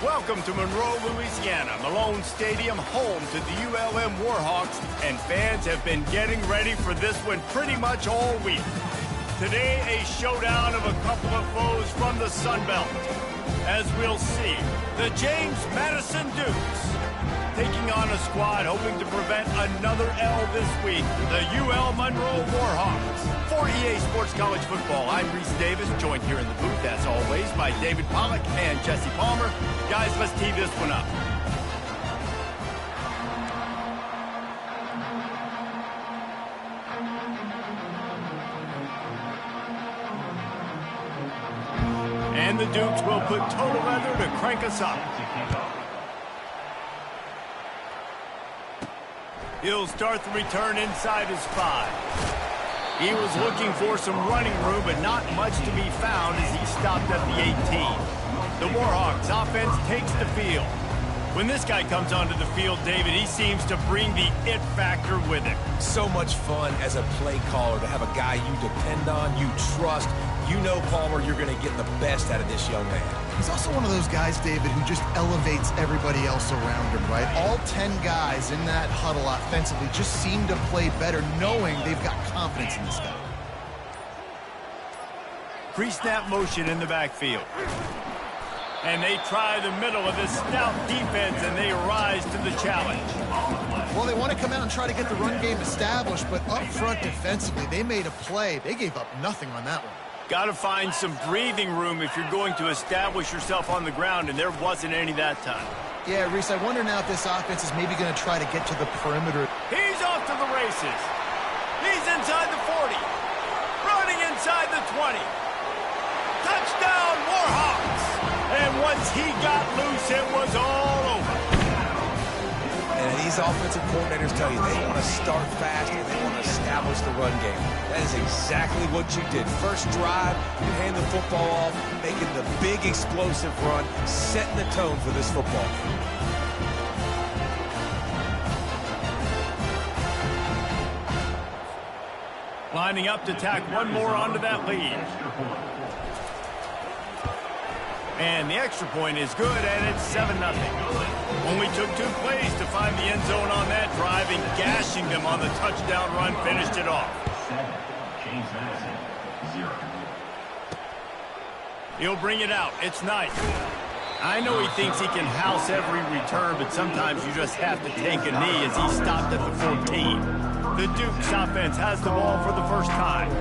Welcome to Monroe, Louisiana, Malone Stadium, home to the ULM Warhawks, and fans have been getting ready for this one pretty much all week. Today, a showdown of a couple of foes from the Sun Belt. As we'll see, the James Madison Dukes taking on a squad hoping to prevent another L this week, the UL Monroe Warhawks. For EA Sports College Football, I'm Reese Davis, joined here in the booth, as always, by David Pollack and Jesse Palmer. Guys, let's tee this one up. And the Dukes will put total leather to crank us up. He'll start the return inside his 5. He was looking for some running room, but not much to be found as he stopped at the 18. The Warhawks offense takes the field. When this guy comes onto the field, David, he seems to bring the it factor with him. So much fun as a play caller to have a guy you depend on, you trust. You know, Palmer, you're going to get the best out of this young man. He's also one of those guys, David, who just elevates everybody else around him, right? All 10 guys in that huddle offensively just seem to play better knowing they've got confidence in this guy. Pre-snap motion in the backfield. And they try the middle of this stout defense, and they rise to the challenge. Well, they want to come out and try to get the run game established, but up front defensively, they made a play. They gave up nothing on that one. Got to find some breathing room if you're going to establish yourself on the ground, and there wasn't any that time. Yeah, Reese, I wonder now if this offense is maybe going to try to get to the perimeter. He's off to the races. He's inside the 40. Running inside the 20. Touchdown, Warhawks! And once he got loose, it was all over. And these offensive coordinators tell you they want to start fast and they want to establish the run game. That is exactly what you did. First drive, you hand the football off, making the big explosive run, setting the tone for this football game. Lining up to tack one more onto that lead. And the extra point is good, and it's 7-0. Only took 2 plays to find the end zone on that drive, and gashing them on the touchdown run finished it off. James Madison, 0. He'll bring it out. It's Knight. I know he thinks he can house every return, but sometimes you just have to take a knee as he stopped at the 14. The Dukes offense has the ball for the first time.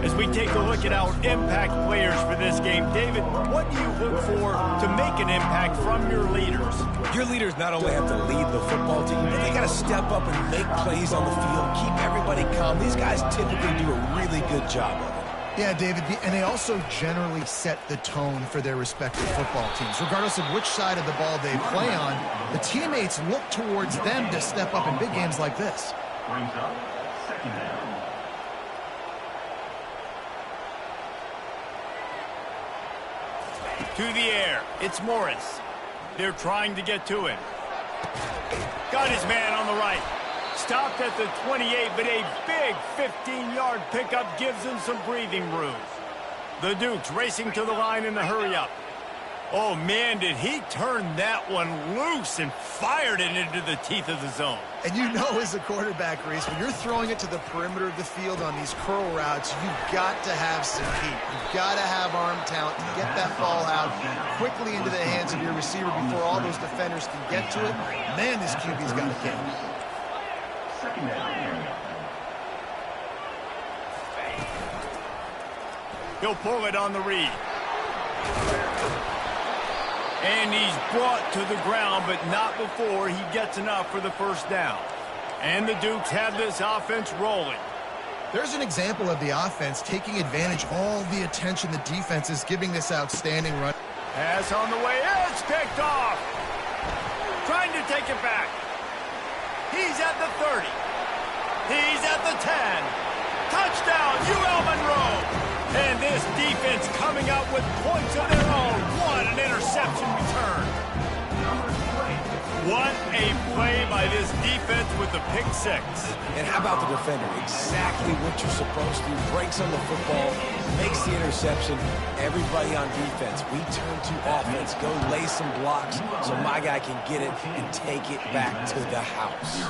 As we take a look at our impact players for this game, David, what do you look for to make an impact from your leaders? Your leaders not only have to lead the football team, but they got to step up and make plays on the field, keep everybody calm. These guys typically do a really good job of it. Yeah, David, and they also generally set the tone for their respective football teams. Regardless of which side of the ball they play on, the teammates look towards them to step up in big games like this. Brings up 2nd down. To the air, it's Morris. They're trying to get to him. Got his man on the right. Stopped at the 28, but a big 15-yard pickup gives him some breathing room. The Dukes racing to the line in the hurry-up. Oh, man, did he turn that one loose and fired it into the teeth of the zone. And you know as a quarterback, Reese, when you're throwing it to the perimeter of the field on these curl routes, you've got to have some heat. You've got to have arm talent to get that ball out quickly into the hands of your receiver before all those defenders can get to it. Man, this QB's got a game. 2nd down. He'll pull it on the read. And he's brought to the ground, but not before he gets enough for the first down. And the Dukes have this offense rolling. There's an example of the offense taking advantage of all the attention the defense is giving this outstanding run. Pass on the way. It's picked off. Trying to take it back. He's at the 30. He's at the 10. Touchdown, UL Monroe. And this defense coming out with points of their own. What an interception return. What a play by this defense with the pick six. And how about the defender? Exactly what you're supposed to. Breaks on the football, makes the interception. Everybody on defense, we turn to offense. Go lay some blocks so my guy can get it and take it back to the house.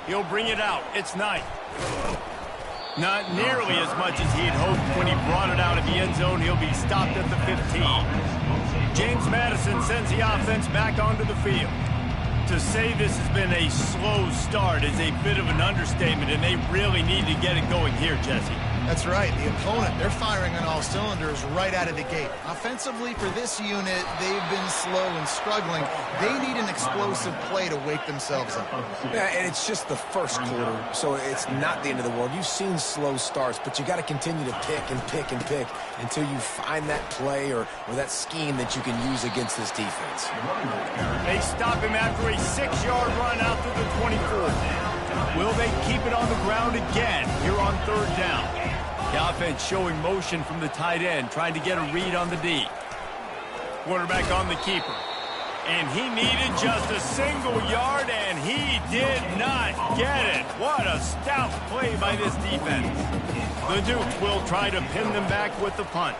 He'll bring it out. It's Knight. Not nearly as much as he had hoped when he brought it out of the end zone. He'll be stopped at the 15. James Madison sends the offense back onto the field. To say this has been a slow start is a bit of an understatement, and they really need to get it going here, Jesse. That's right. The opponent, they're firing on all cylinders right out of the gate. Offensively, for this unit, they've been slow and struggling. They need an explosive play to wake themselves up. Yeah, and it's just the first quarter, so it's not the end of the world. You've seen slow starts, but you got to continue to pick and pick and pick until you find that play or that scheme that you can use against this defense. They stop him after a 6-yard run out to the 24. Will they keep it on the ground again here on third down? The offense showing motion from the tight end, trying to get a read on the D. Quarterback on the keeper. And he needed just a single yard, and he did not get it. What a stout play by this defense. The Duke will try to pin them back with the punt.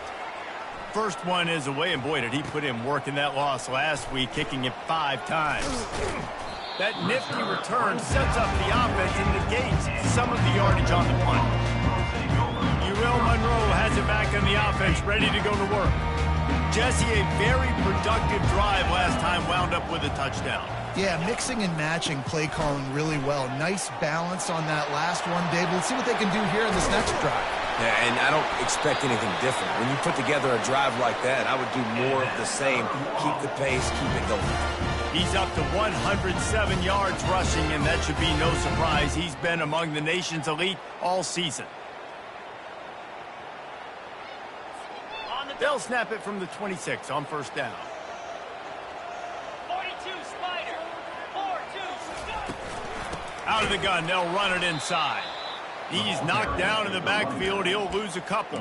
First one is away, and boy, did he put in work in that loss last week, kicking it 5 times. That nifty return sets up the offense and negates some of the yardage on the punt. UL Monroe has it back on the offense, ready to go to work. Jesse, a very productive drive last time, wound up with a touchdown. Yeah, mixing and matching play calling really well. Nice balance on that last one, Dave. Let's see what they can do here in this next drive. Yeah, and I don't expect anything different. When you put together a drive like that, I would do more of the same. Keep the pace, keep it going. He's up to 107 yards rushing, and that should be no surprise. He's been among the nation's elite all season. They'll snap it from the 26 on first down. 42 Spider. 4-2. Out of the gun, they'll run it inside. He's knocked down in the backfield. He'll lose a couple.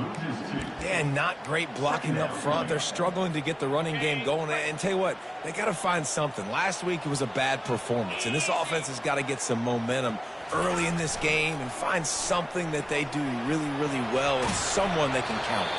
Yeah, not great blocking up front. They're struggling to get the running game going. And tell you what, they got to find something. Last week it was a bad performance, and this offense has got to get some momentum early in this game and find something that they do really, really well and someone they can count on.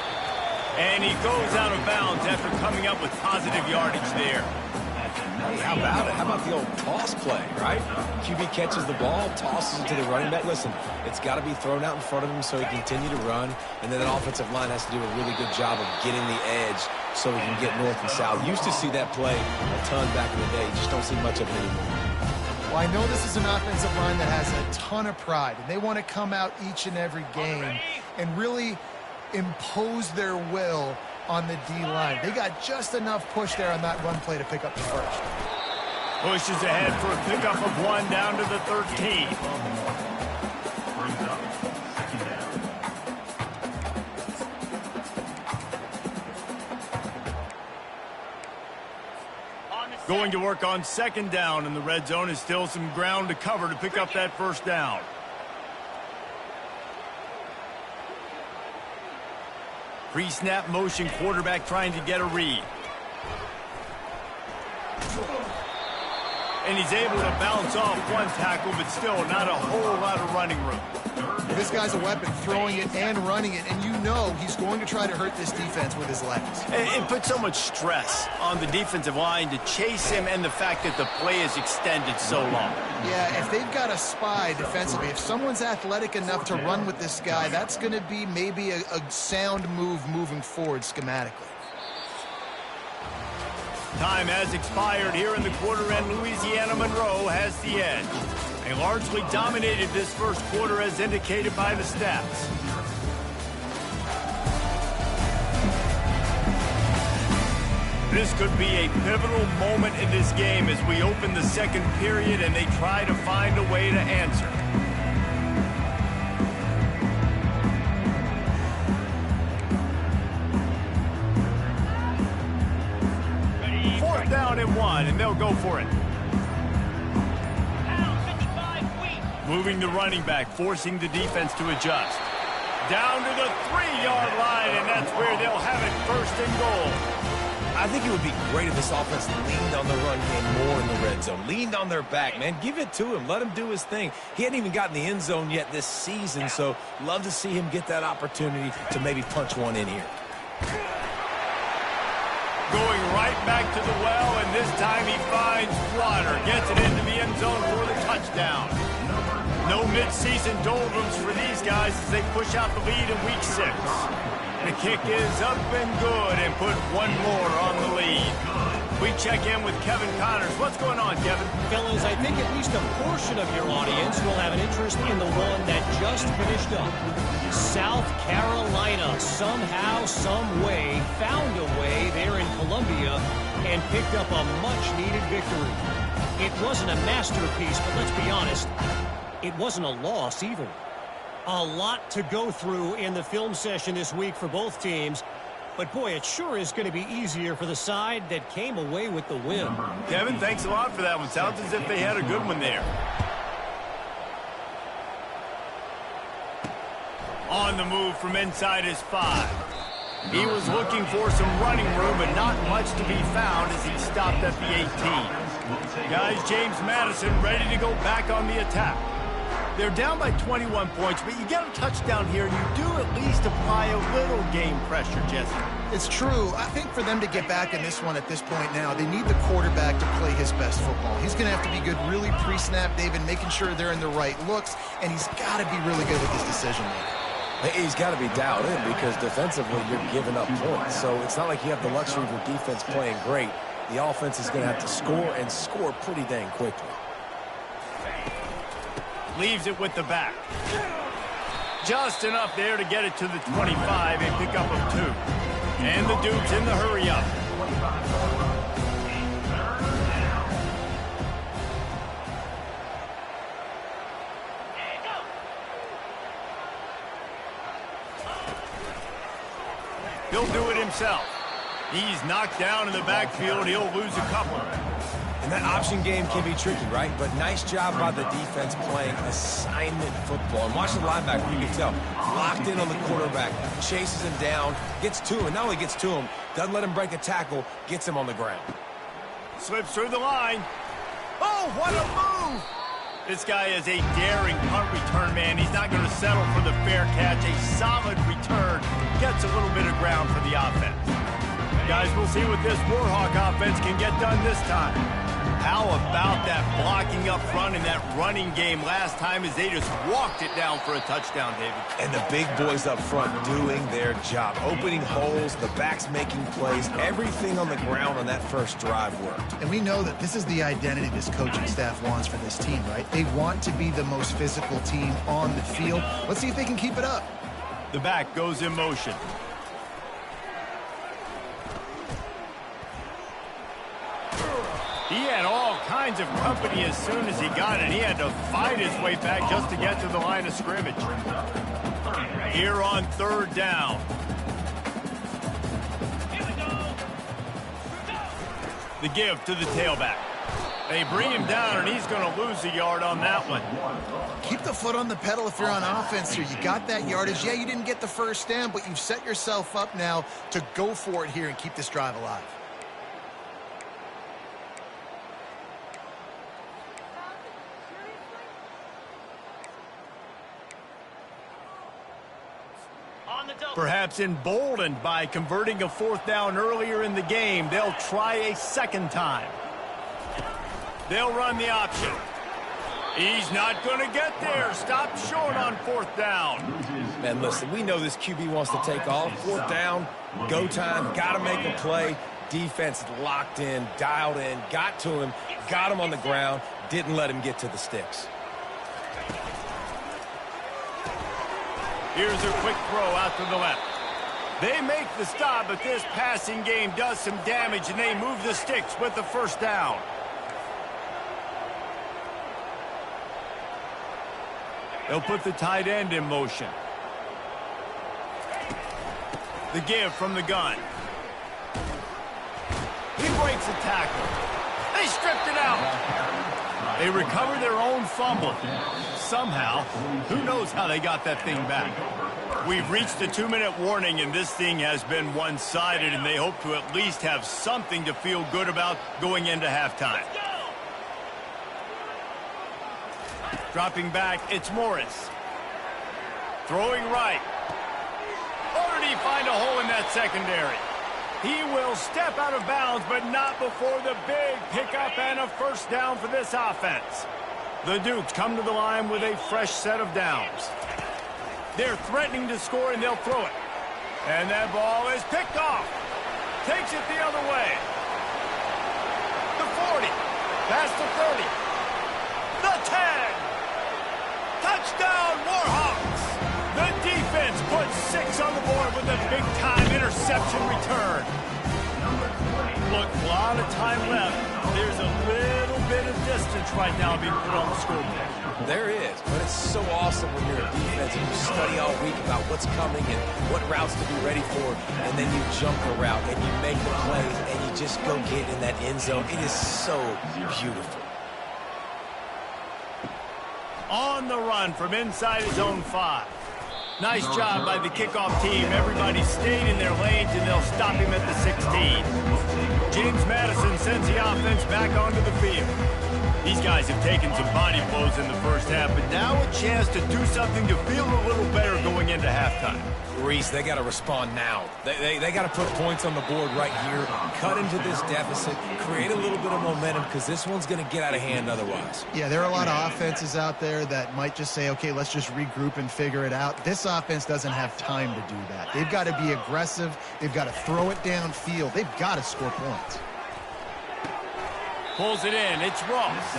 And he goes out of bounds after coming up with positive yardage there. Hey, how about it? How about the old toss play, right? QB catches the ball, tosses it to the running back. Listen, it's got to be thrown out in front of him so he can continue to run, and then that offensive line has to do a really good job of getting the edge so he can get north and south. Used to see that play a ton back in the day. You just don't see much of it anymore. Well, I know this is an offensive line that has a ton of pride, and they want to come out each and every game and really impose their will on the D-line. They got just enough push there on that run play to pick up the first. Pushes ahead for a pickup of 1 down to the 13. Brings up second down. Going to work on second down, and the red zone is still some ground to cover to pick up that first down. Pre-snap motion, quarterback trying to get a read. And he's able to bounce off one tackle, but still not a whole lot of running room. This guy's a weapon, throwing it and running it, and you know he's going to try to hurt this defense with his legs. It puts so much stress on the defensive line to chase him, and the fact that the play is extended so long. Yeah, if they've got a spy defensively, if someone's athletic enough to run with this guy, that's going to be maybe a sound move moving forward schematically. Time has expired here in the quarter, and Louisiana Monroe has the edge. They largely dominated this first quarter as indicated by the stats. This could be a pivotal moment in this game as we open the second period and they try to find a way to answer. Fourth down and 1, and they'll go for it. Moving the running back, forcing the defense to adjust. Down to the 3-yard line, and that's where they'll have it, first and goal. I think it would be great if this offense leaned on the run game more in the red zone. Leaned on their back, man. Give it to him. Let him do his thing. He hadn't even gotten the end zone yet this season, so love to see him get that opportunity to maybe punch one in here. Going right back to the well, and this time he finds water. Gets it into the end zone for the touchdown. No mid-season doldrums for these guys as they push out the lead in Week 6. The kick is up and good and put one more on the lead. We check in with Kevin Connors. What's going on, Kevin? Fellas, I think at least a portion of your audience will have an interest in the one that just finished up. South Carolina somehow, some way, found a way there in Columbia and picked up a much-needed victory. It wasn't a masterpiece, but let's be honest, it wasn't a loss either. A lot to go through in the film session this week for both teams. But, boy, it sure is going to be easier for the side that came away with the win. Kevin, thanks a lot for that one. Sounds as if they had a good one there. On the move from inside his 5. He was looking for some running room, but not much to be found as he stopped at the 18. Guys, James Madison ready to go back on the attack. They're down by 21 points, but you get a touchdown here, and you do at least apply a little game pressure, Jesse. It's true. I think for them to get back in this one at this point now, they need the quarterback to play his best football. He's going to have to be good really pre-snap, David, making sure they're in the right looks, and he's got to be really good with his decision-making. He's got to be dialed in because defensively you're giving up points. So it's not like you have the luxury of your defense playing great. The offense is going to have to score and score pretty dang quickly. Leaves it with the back. Just enough there to get it to the 25 and pick up a 2. And the dude's in the hurry up. He'll do it himself. He's knocked down in the backfield. He'll lose a couple. And that option game can be tricky, right? But nice job by the defense playing assignment football. And watch the linebacker, you can tell. Locked in on the quarterback, chases him down, gets to him. And not only gets to him, doesn't let him break a tackle, gets him on the ground. Slips through the line. Oh, what a move! This guy is a daring punt return man. He's not going to settle for the fair catch. A solid return. Gets a little bit of ground for the offense. Guys, we'll see what this Warhawk offense can get done this time. How about that blocking up front and that running game last time as they just walked it down for a touchdown, David? And the big boys up front doing their job. Opening holes, the backs making plays. Everything on the ground on that first drive worked. And we know that this is the identity this coaching staff wants for this team, right? They want to be the most physical team on the field. Let's see if they can keep it up. The back goes in motion. He had all kinds of company as soon as he got it. He had to fight his way back just to get to the line of scrimmage. Here on 3rd down. The give to the tailback. They bring him down, and he's going to lose a yard on that one. Keep the foot on the pedal if you're on offense here. You got that yardage. Yeah, you didn't get the first down, but you've set yourself up now to go for it here and keep this drive alive. Perhaps emboldened by converting a 4th down earlier in the game, they'll try a second time. They'll run the option. He's not going to get there. Stop short on 4th down. Man, listen, we know this QB wants to take off. 4th down, go time, got to make a play. Defense locked in, dialed in, got to him, got him on the ground, didn't let him get to the sticks. Here's a quick throw out to the left. They make the stop, but this passing game does some damage, and they move the sticks with the 1st down. They'll put the tight end in motion. The give from the gun. He breaks a tackle. They stripped it out. They recover their own fumble. Somehow, who knows how they got that thing back. We've reached the 2-minute warning, and this thing has been one-sided, and they hope to at least have something to feel good about going into halftime. Dropping back, it's Morris. Throwing right. Or did he find a hole in that secondary? He will step out of bounds, but not before the big pickup and a first down for this offense. The Dukes come to the line with a fresh set of downs. They're threatening to score, and they'll throw it. And that ball is picked off. Takes it the other way. The 40. Past the 30. The 10. Touchdown, Warhawks. The defense puts 6 on the board with a big-time interception return. Look, a lot of time left. There's a little bit of distance right now being put on the scoreboard. There is, but it's so awesome when you're a defense and you study all week about what's coming and what routes to be ready for, and then you jump the route and you make the plays and you just go get in that end zone. It is so beautiful. On the run from inside his own 5. Nice job by the kickoff team. Everybody stayed in their lanes, and they'll stop him at the 16. James Madison sends the offense back onto the field. These guys have taken some body blows in the first half, but now a chance to do something to feel a little better going into halftime. Reese, they got to respond now. They got to put points on the board right here, cut into this deficit, create a little bit of momentum, because this one's going to get out of hand otherwise. Yeah, there are a lot of offenses out there that might just say, okay, let's just regroup and figure it out. This offense doesn't have time to do that. They've got to be aggressive. They've got to throw it downfield. They've got to score points. Pulls it in. It's Ross.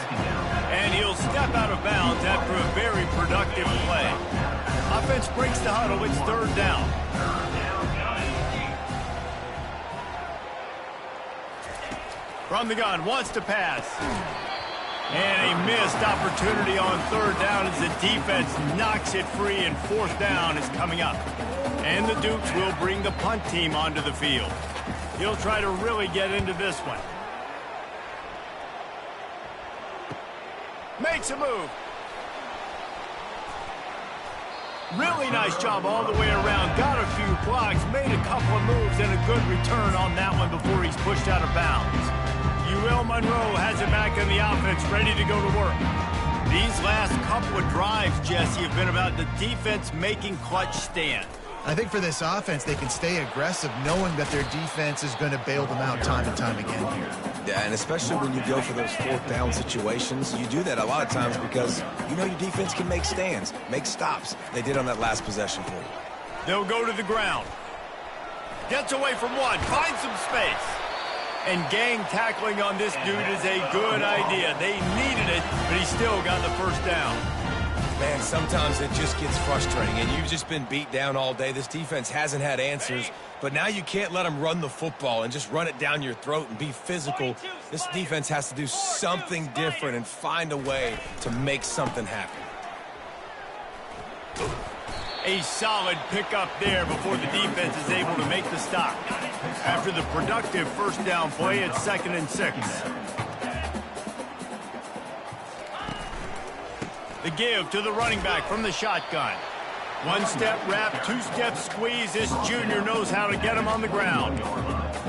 And he'll step out of bounds after a very productive play. Offense breaks the huddle. It's 3rd down. From the gun, wants to pass. And a missed opportunity on 3rd down as the defense knocks it free, and 4th down is coming up. And the Dukes will bring the punt team onto the field. He'll try to really get into this one. Makes a move. Really nice job all the way around. Got a few blocks, made a couple of moves, and a good return on that one before he's pushed out of bounds. UL Monroe has it back in the offense, ready to go to work. These last couple of drives, Jesse, have been about the defense making clutch stands. I think for this offense, they can stay aggressive knowing that their defense is going to bail them out time and time again here. Yeah, and especially when you go for those 4th down situations, you do that a lot of times because you know your defense can make stands, make stops. They did on that last possession for you. They'll go to the ground. Gets away from one, finds some space. And gang tackling on this dude is a good idea. They needed it, but he still got the first down. Man, sometimes it just gets frustrating, and you've just been beat down all day. This defense hasn't had answers, but now you can't let them run the football and just run it down your throat and be physical. This defense has to do something different and find a way to make something happen. A solid pickup there before the defense is able to make the stop. After the productive first down play, it's 2nd and 6. The give to the running back from the shotgun. 1-step wrap, 2-step squeeze. This junior knows how to get him on the ground.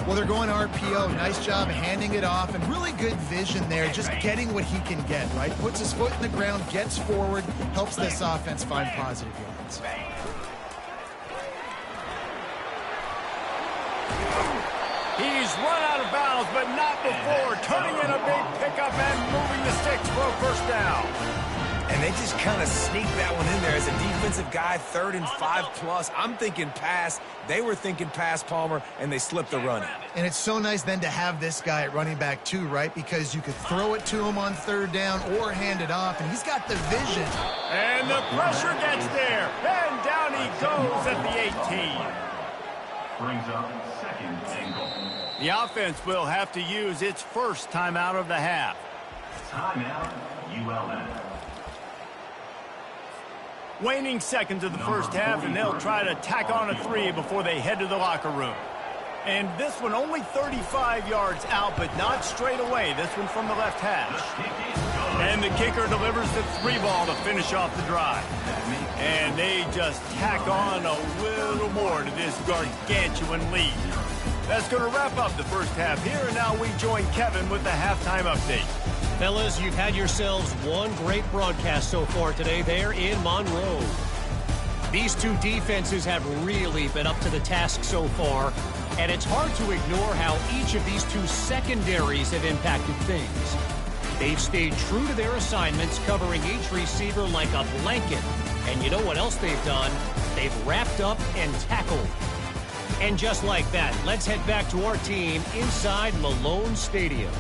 Well, they're going RPO. Nice job handing it off, and really good vision there, just getting what he can get, right? Puts his foot in the ground, gets forward, helps this offense find positive yards. He's run out of bounds, but not before. Turning in a big pickup and moving the sticks for a first down. And they just kind of sneaked that one in there as a defensive guy, 3rd and 5+. I'm thinking pass. They were thinking pass, Palmer, and they slipped the run in. And it's so nice then to have this guy at running back too, right? Because you could throw it to him on 3rd down or hand it off, and he's got the vision. And the pressure gets there. And down he goes at the 18. Brings up 2nd and goal. The offense will have to use its first timeout of the half. Timeout, ULM. Waning seconds of the first half, and they'll try to tack on a 3 before they head to the locker room. And this one only 35 yards out, but not straight away. This one from the left hash. And the kicker delivers the 3 ball to finish off the drive. And they just tack on a little more to this gargantuan lead. That's going to wrap up the first half here, and now we join Kevin with the halftime update. Fellas, you've had yourselves one great broadcast so far today there in Monroe. These two defenses have really been up to the task so far, and it's hard to ignore how each of these two secondaries have impacted things. They've stayed true to their assignments, covering each receiver like a blanket. And you know what else they've done? They've wrapped up and tackled. And just like that, let's head back to our team inside Malone Stadium.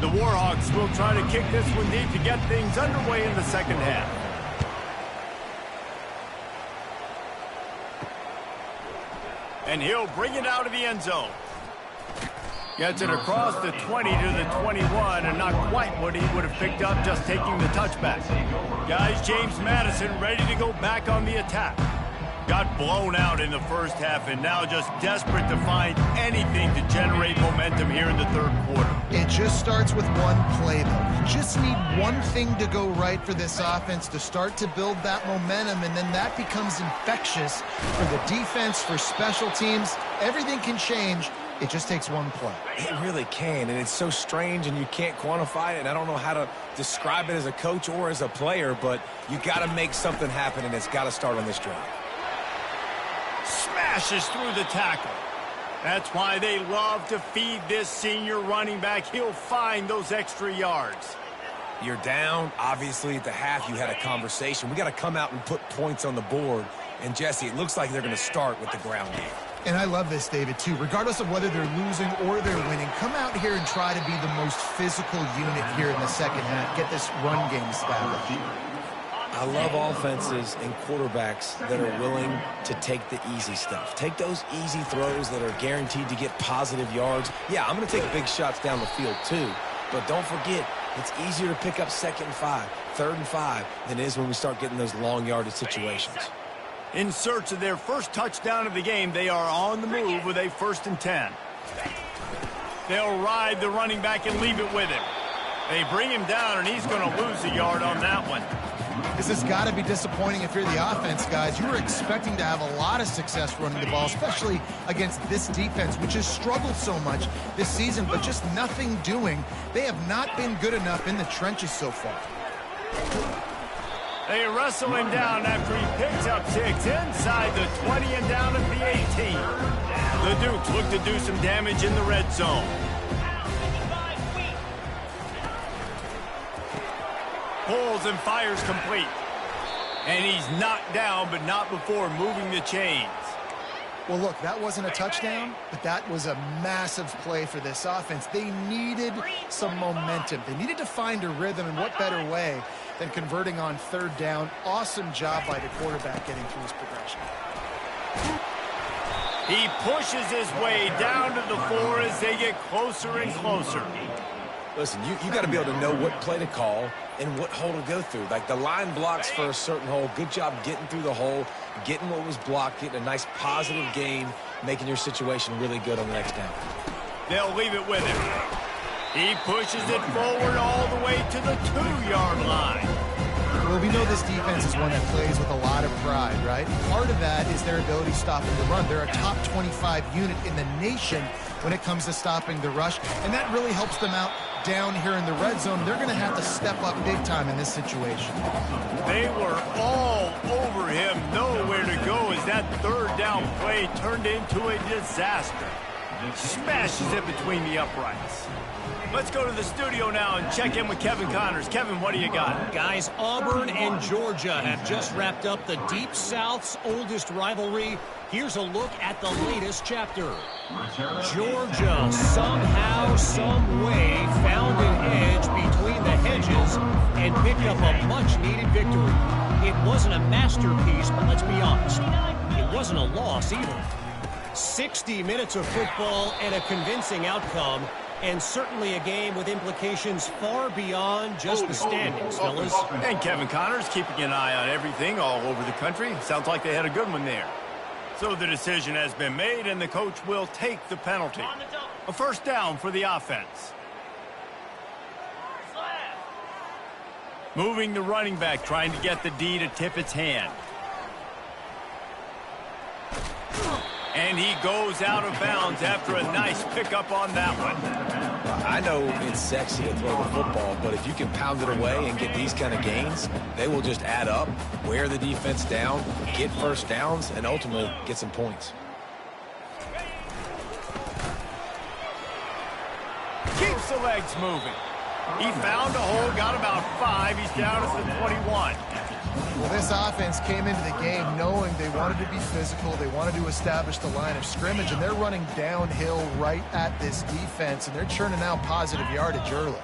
The Warhawks will try to kick this one deep to get things underway in the second half. And he'll bring it out of the end zone. Gets it across the 20 to the 21, and not quite what he would have picked up just taking the touchback. Guys, James Madison ready to go back on the attack. Got blown out in the first half and now just desperate to find anything to generate momentum here in the third quarter. It just starts with one play, though. You just need one thing to go right for this offense to start to build that momentum, and then that becomes infectious for the defense, for special teams. Everything can change. It just takes one play. It really can, and it's so strange, and you can't quantify it, and I don't know how to describe it as a coach or as a player, but you got to make something happen, and it's got to start on this drive. Smashes through the tackle. That's why they love to feed this senior running back. He'll find those extra yards. You're down. Obviously, at the half, you had a conversation. We got to come out and put points on the board. And, Jesse, it looks like they're going to start with the ground game. And I love this, David, too. Regardless of whether they're losing or they're winning, come out here and try to be the most physical unit here in the second half. Get this run game established. I love offenses and quarterbacks that are willing to take the easy stuff. Take those easy throws that are guaranteed to get positive yards. Yeah, I'm going to take big shots down the field too, but don't forget, it's easier to pick up 2nd and 5, 3rd and 5 than it is when we start getting those long yardage situations. In search of their first touchdown of the game, they are on the move with a 1st and 10. They'll ride the running back and leave it with him. They bring him down, and he's going to lose a yard on that one. This has got to be disappointing if you're the offense, guys. You were expecting to have a lot of success running the ball, especially against this defense, which has struggled so much this season, but just nothing doing. They have not been good enough in the trenches so far. They wrestle him down after he picks up 6 inside the 20 and down at the 18. The Dukes look to do some damage in the red zone. Pulls and fires complete. And he's knocked down, but not before moving the chains. Well, look, that wasn't a touchdown, but that was a massive play for this offense. They needed some momentum. They needed to find a rhythm, and what better way than converting on 3rd down. Awesome job by the quarterback getting through his progression. He pushes his way down to the 4 as they get closer and closer. Listen, you got to be able to know what play to call and what hole to go through. Like the line blocks for a certain hole. Good job getting through the hole, getting what was blocked, getting a nice positive gain, making your situation really good on the next down. They'll leave it with him. He pushes it forward all the way to the 2-yard line. Well, we know this defense is one that plays with a lot of pride, right? Part of that is their ability stopping the run. They're a top 25 unit in the nation when it comes to stopping the rush, and that really helps them out down here in the red zone. They're going to have to step up big time in this situation. They were all over him, nowhere to go as that 3rd down play turned into a disaster. Smashes it between the uprights. Let's go to the studio now and check in with Kevin Connors. Kevin, what do you got? Guys, Auburn and Georgia have just wrapped up the Deep South's oldest rivalry. Here's a look at the latest chapter. Georgia somehow, some way found an edge between the hedges and picked up a much-needed victory. It wasn't a masterpiece, but let's be honest, it wasn't a loss either. 60 minutes of football and a convincing outcome, and certainly a game with implications far beyond just the standings, fellas. And Kevin Connors keeping an eye on everything all over the country. Sounds like they had a good one there. So the decision has been made, and the coach will take the penalty. A first down for the offense. Moving the running back, trying to get the D to tip its hand. And he goes out of bounds after a nice pickup on that one. I know it's sexy to throw the football, but if you can pound it away and get these kind of gains, they will just add up, wear the defense down, get first downs, and ultimately get some points. Keeps the legs moving. He found a hole, got about 5. He's down at the 21. Well, this offense came into the game knowing they wanted to be physical, they wanted to establish the line of scrimmage, and they're running downhill right at this defense, and they're churning out positive yardage early.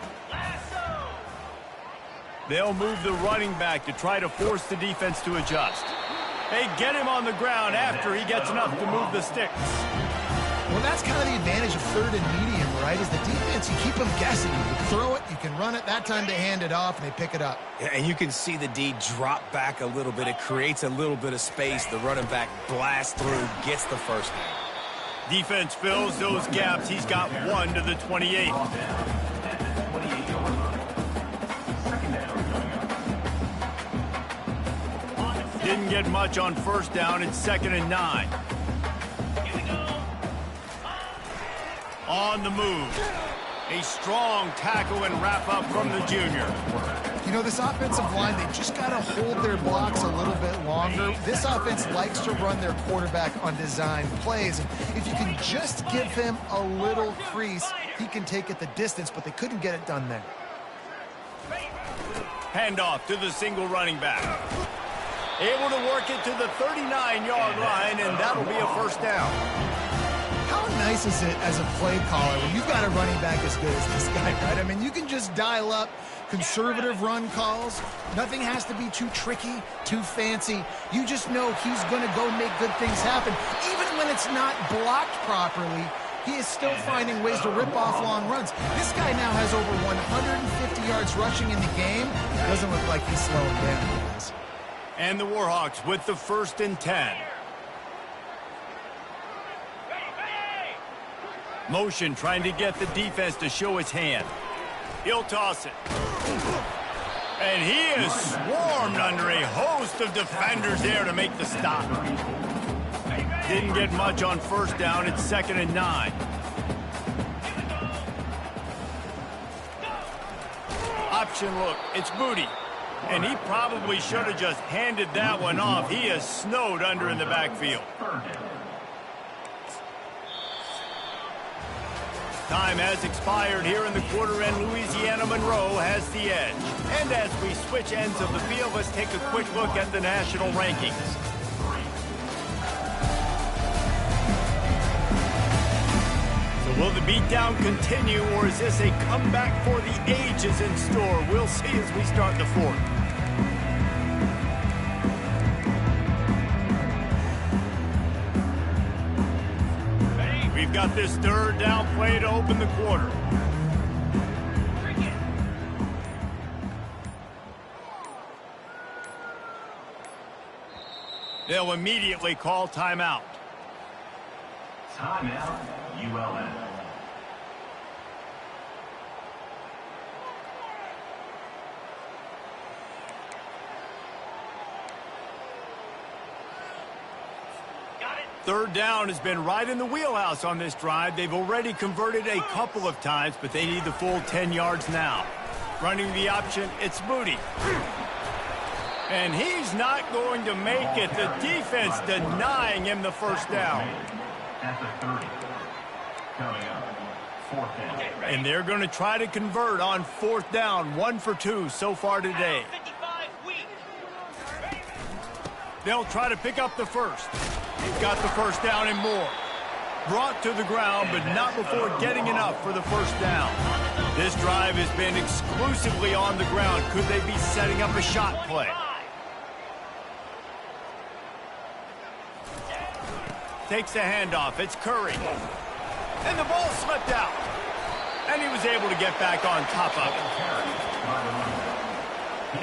They'll move the running back to try to force the defense to adjust. They get him on the ground after he gets enough to move the sticks. Well, that's kind of the advantage of third and medium, right? Is the defense, you keep them guessing. You can throw it, you can run it. That time they hand it off and they pick it up. Yeah, and you can see the D drop back a little bit. It creates a little bit of space. The running back blasts through, gets the first down. Defense fills those gaps. He's got 1 to the 28. Didn't get much on first down. It's 2nd and 9. On the move. A strong tackle and wrap up from the junior. You know, this offensive line, they just got to hold their blocks a little bit longer. This offense likes to run their quarterback on design plays. And if you can just give him a little crease, he can take it the distance, but they couldn't get it done there. Handoff to the single running back. Able to work it to the 39-yard line, and that'll be a first down. How nice is it as a play caller when you've got a running back as good as this guy, right? I mean, you can just dial up conservative run calls. Nothing has to be too tricky, too fancy. You just know he's going to go make good things happen. Even when it's not blocked properly, he is still finding ways to rip off long runs. This guy now has over 150 yards rushing in the game. It doesn't look like he's slowing down, guys. And the Warhawks with the 1st and 10. Motion trying to get the defense to show its hand. He'll toss it. And he is swarmed under a host of defenders there to make the stop. Didn't get much on first down. It's 2nd and 9. Option look. It's Booty. And he probably should have just handed that one off. He is snowed under in the backfield. Time has expired here in the quarter, and Louisiana Monroe has the edge. And as we switch ends of the field, let's take a quick look at the national rankings. So will the beatdown continue, or is this a comeback for the ages in store? We'll see as we start the 4th. We've got this 3rd down play to open the quarter. They'll immediately call timeout. Timeout, ULM. Third down has been right in the wheelhouse on this drive. They've already converted a couple of times, but they need the full 10 yards now. Running the option, it's Moody. And he's not going to make it. The defense denying him the first down. At the 30. Coming up, 4th down. And they're going to try to convert on 4th down, 1 for 2 so far today. 55 weak. They'll try to pick up the first. He's got the first down and more. Brought to the ground, but not before getting enough for the first down. This drive has been exclusively on the ground. Could they be setting up a shot play? Takes the handoff. It's Curry. And the ball slipped out. And he was able to get back on top of it.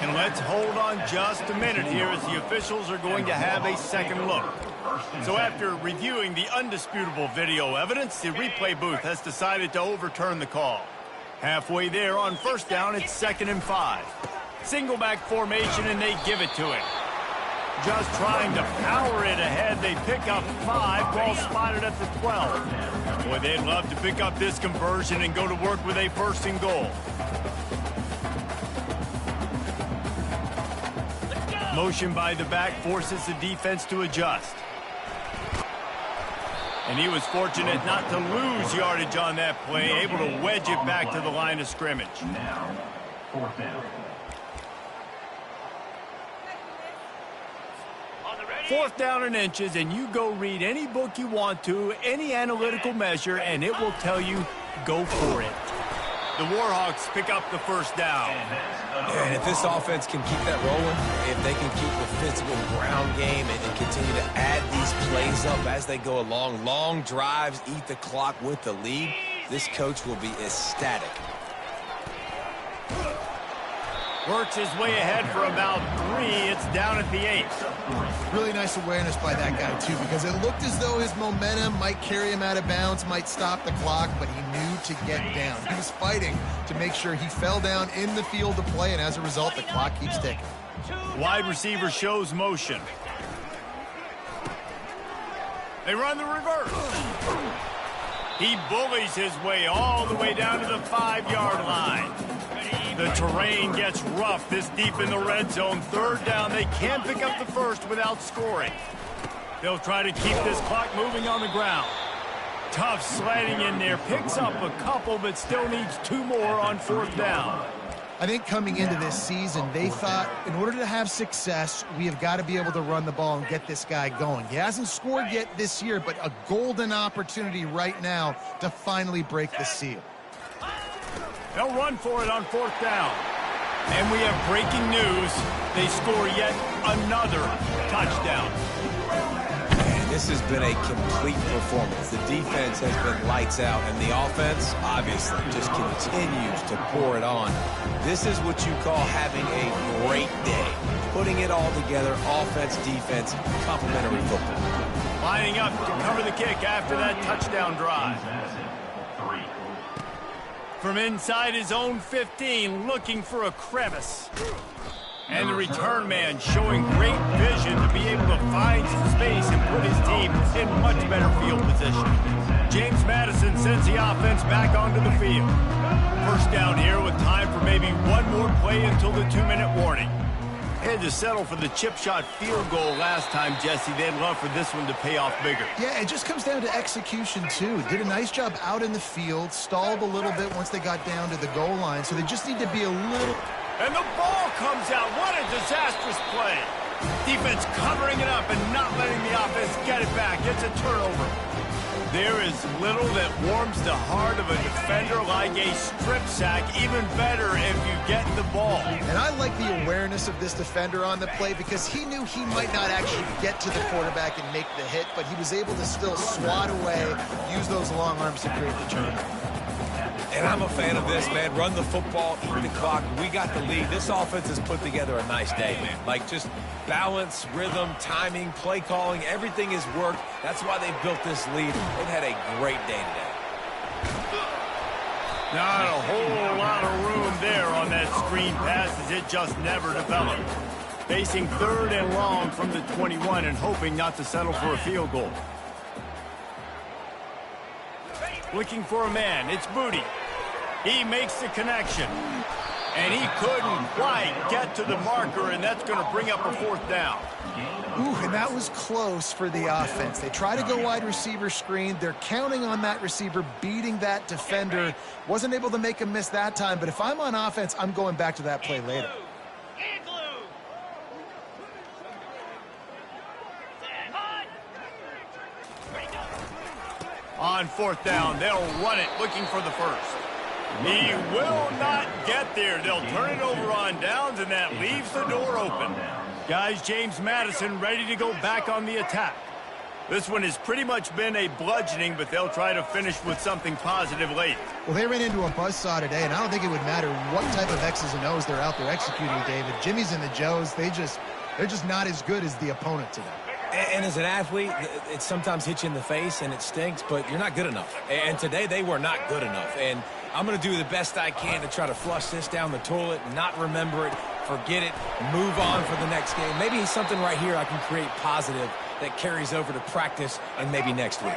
And let's hold on just a minute here as the officials are going to have a second look. So after reviewing the undisputable video evidence, the replay booth has decided to overturn the call. Halfway there on first down, it's 2nd and 5. Single back formation, and they give it to him. Just trying to power it ahead. They pick up 5, ball spotted at the 12. Boy, they'd love to pick up this conversion and go to work with a 1st and goal. Motion by the back forces the defense to adjust. And he was fortunate not to lose yardage on that play, able to wedge it back to the line of scrimmage. Now, 4th down. 4th down and inches, and you go read any book you want to, any analytical measure, and it will tell you, go for it. The Warhawks pick up the first down. And if this offense can keep that rolling, if they can keep the physical ground game and continue to add these plays up as they go along, long drives, eat the clock with the lead, this coach will be ecstatic. Works his way ahead for about 3. It's down at the 8. Really nice awareness by that guy, too, because it looked as though his momentum might carry him out of bounds, might stop the clock, but he knew to get down. He was fighting to make sure he fell down in the field to play, and as a result, the clock keeps ticking. Wide receiver shows motion. They run the reverse. He bullies his way all the way down to the 5-yard line. The terrain gets rough this deep in the red zone. 3rd down, they can't pick up the first without scoring. They'll try to keep this clock moving on the ground. Tough sliding in there, picks up a couple, but still needs 2 more on 4th down. I think coming into this season, they thought in order to have success, we have got to be able to run the ball and get this guy going. He hasn't scored yet this year, but a golden opportunity right now to finally break the seal. They'll run for it on 4th down. And we have breaking news. They score yet another touchdown. And this has been a complete performance. The defense has been lights out, and the offense, obviously, just continues to pour it on. This is what you call having a great day. Putting it all together, offense, defense, complementary football. Lining up to cover the kick after that touchdown drive. From inside his own 15, looking for a crevice. And the return man showing great vision to be able to find some space and put his team in much better field position. James Madison sends the offense back onto the field. First down here with time for maybe 1 more play until the 2-minute warning. Had to settle for the chip shot field goal last time, Jesse. They'd love for this one to pay off bigger. Yeah, it just comes down to execution, too. Did a nice job out in the field, stalled a little bit once they got down to the goal line, so they just need to be a little... And the ball comes out. What a disastrous play. Defense covering it up and not letting the offense get it back. It's a turnover. There is little that warms the heart of a defender like a strip sack. Even better if you get the ball. And I like the awareness of this defender on the play because he knew he might not actually get to the quarterback and make the hit, but he was able to still swat away, use those long arms to create the turnover. And I'm a fan of this, man. Run the football, eat the clock. We got the lead. This offense has put together a nice day, man. Like, just balance, rhythm, timing, play calling, everything has worked. That's why they've built this lead. They've had a great day today. Not a whole lot of room there on that screen pass as it just never developed. Facing 3rd and long from the 21 and hoping not to settle for a field goal. Looking for a man. It's Booty. He makes the connection. And he couldn't quite get to the marker, and that's going to bring up a 4th down. Ooh, and that was close for the offense. They try to go wide receiver screen. They're counting on that receiver beating that defender. Wasn't able to make him miss that time, but if I'm on offense, I'm going back to that play later. On fourth down, they'll run it, looking for the first. He will not get there. They'll turn it over on downs, and that leaves the door open. Guys, James Madison ready to go back on the attack. This one has pretty much been a bludgeoning, but they'll try to finish with something positive late. Well, they ran into a buzzsaw today, and I don't think it would matter what type of X's and O's they're out there executing, David. Jimmy's and the Joes, they're just not as good as the opponent today. And as an athlete, it sometimes hits you in the face and it stinks, but you're not good enough. And today they were not good enough. And I'm going to do the best I can to try to flush this down the toilet, not remember it, forget it, move on for the next game. Maybe something right here I can create positive that carries over to practice and maybe next week.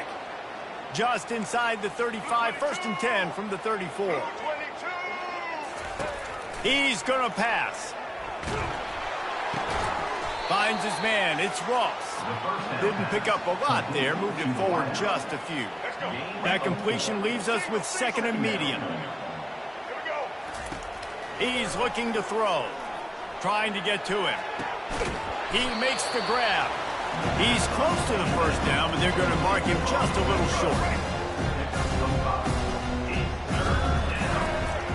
Just inside the 35, 1st and 10 from the 34. He's going to pass. Finds his man. It's Ross. Didn't pick up a lot there. Moved it forward just a few. That completion leaves us with 2nd and medium. He's looking to throw. Trying to get to him. He makes the grab. He's close to the first down, but they're going to mark him just a little short.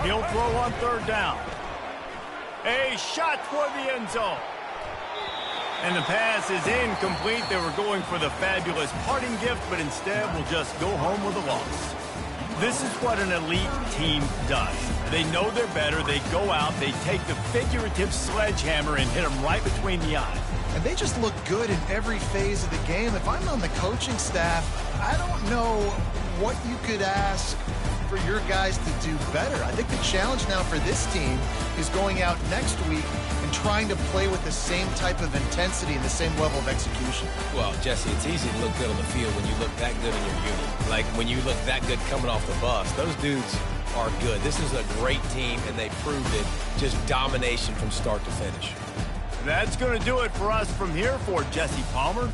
He'll throw on 3rd down. A shot toward the end zone. And the pass is incomplete. They were going for the fabulous parting gift, but instead will just go home with a loss. This is what an elite team does. They know they're better. They go out. They take the figurative sledgehammer and hit them right between the eyes. And they just look good in every phase of the game. If I'm on the coaching staff, I don't know what you could ask for your guys to do better. I think the challenge now for this team is going out next week and trying to play with the same type of intensity and the same level of execution. Well, Jesse, it's easy to look good on the field when you look that good in your unit. Like when you look that good coming off the bus. Those dudes are good. This is a great team, and they proved it. Just domination from start to finish. That's going to do it for us from here for Jesse Palmer.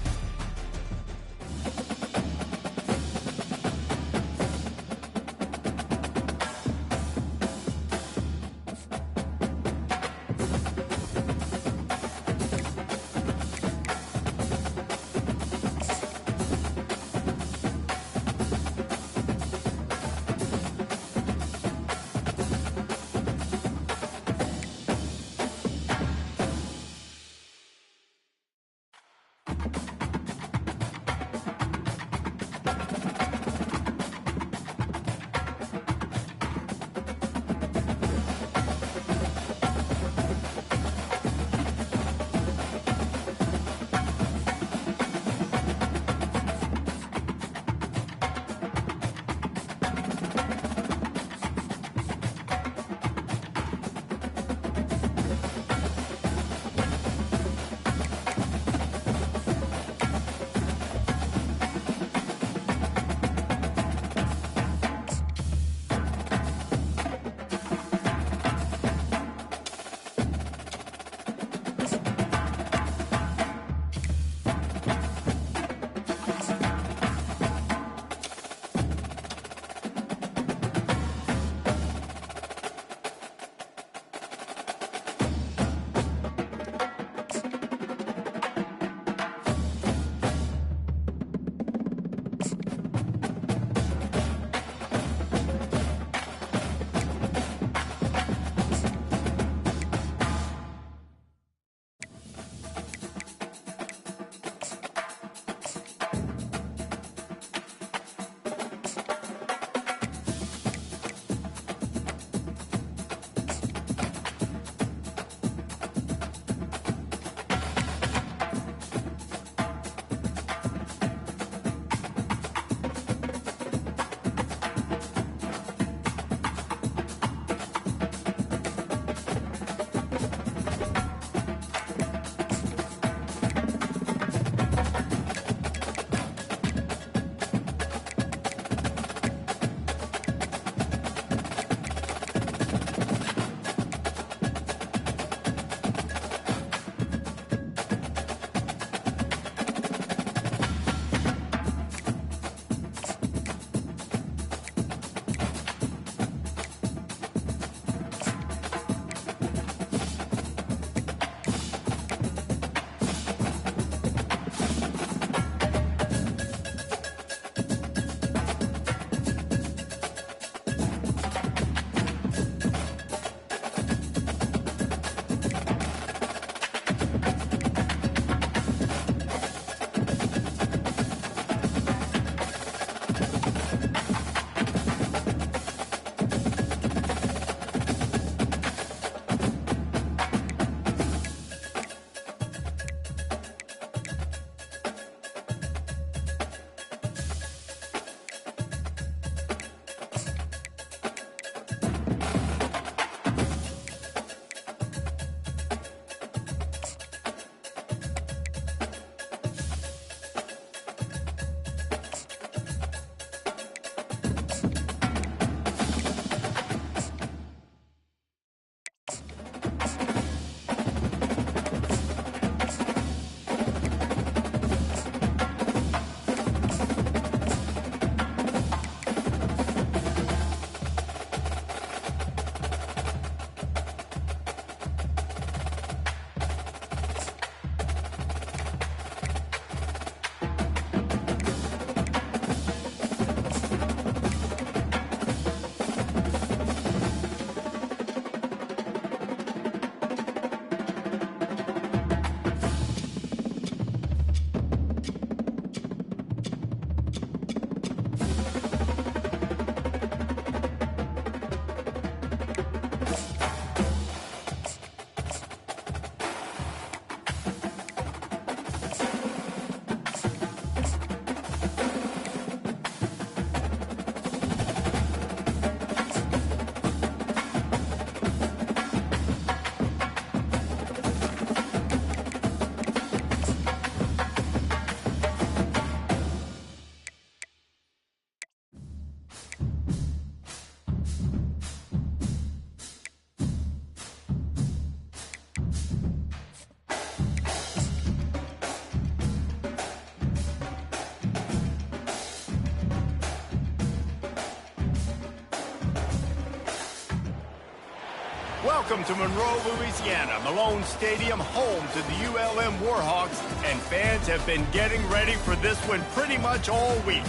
Welcome to Monroe, Louisiana, Malone Stadium, home to the ULM Warhawks, and fans have been getting ready for this one pretty much all week.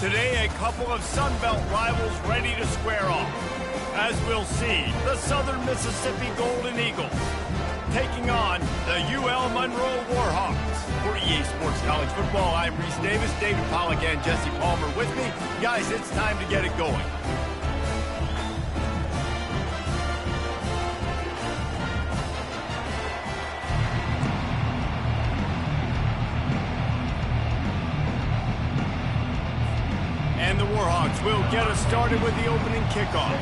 Today, a couple of Sun Belt rivals ready to square off. As we'll see, the Southern Mississippi Golden Eagles taking on the UL Monroe Warhawks. For EA Sports College Football, I'm Reese Davis, David Pollack, and Jesse Palmer with me. Guys, it's time to get it going. And the Warhawks will get us started with the opening kickoff.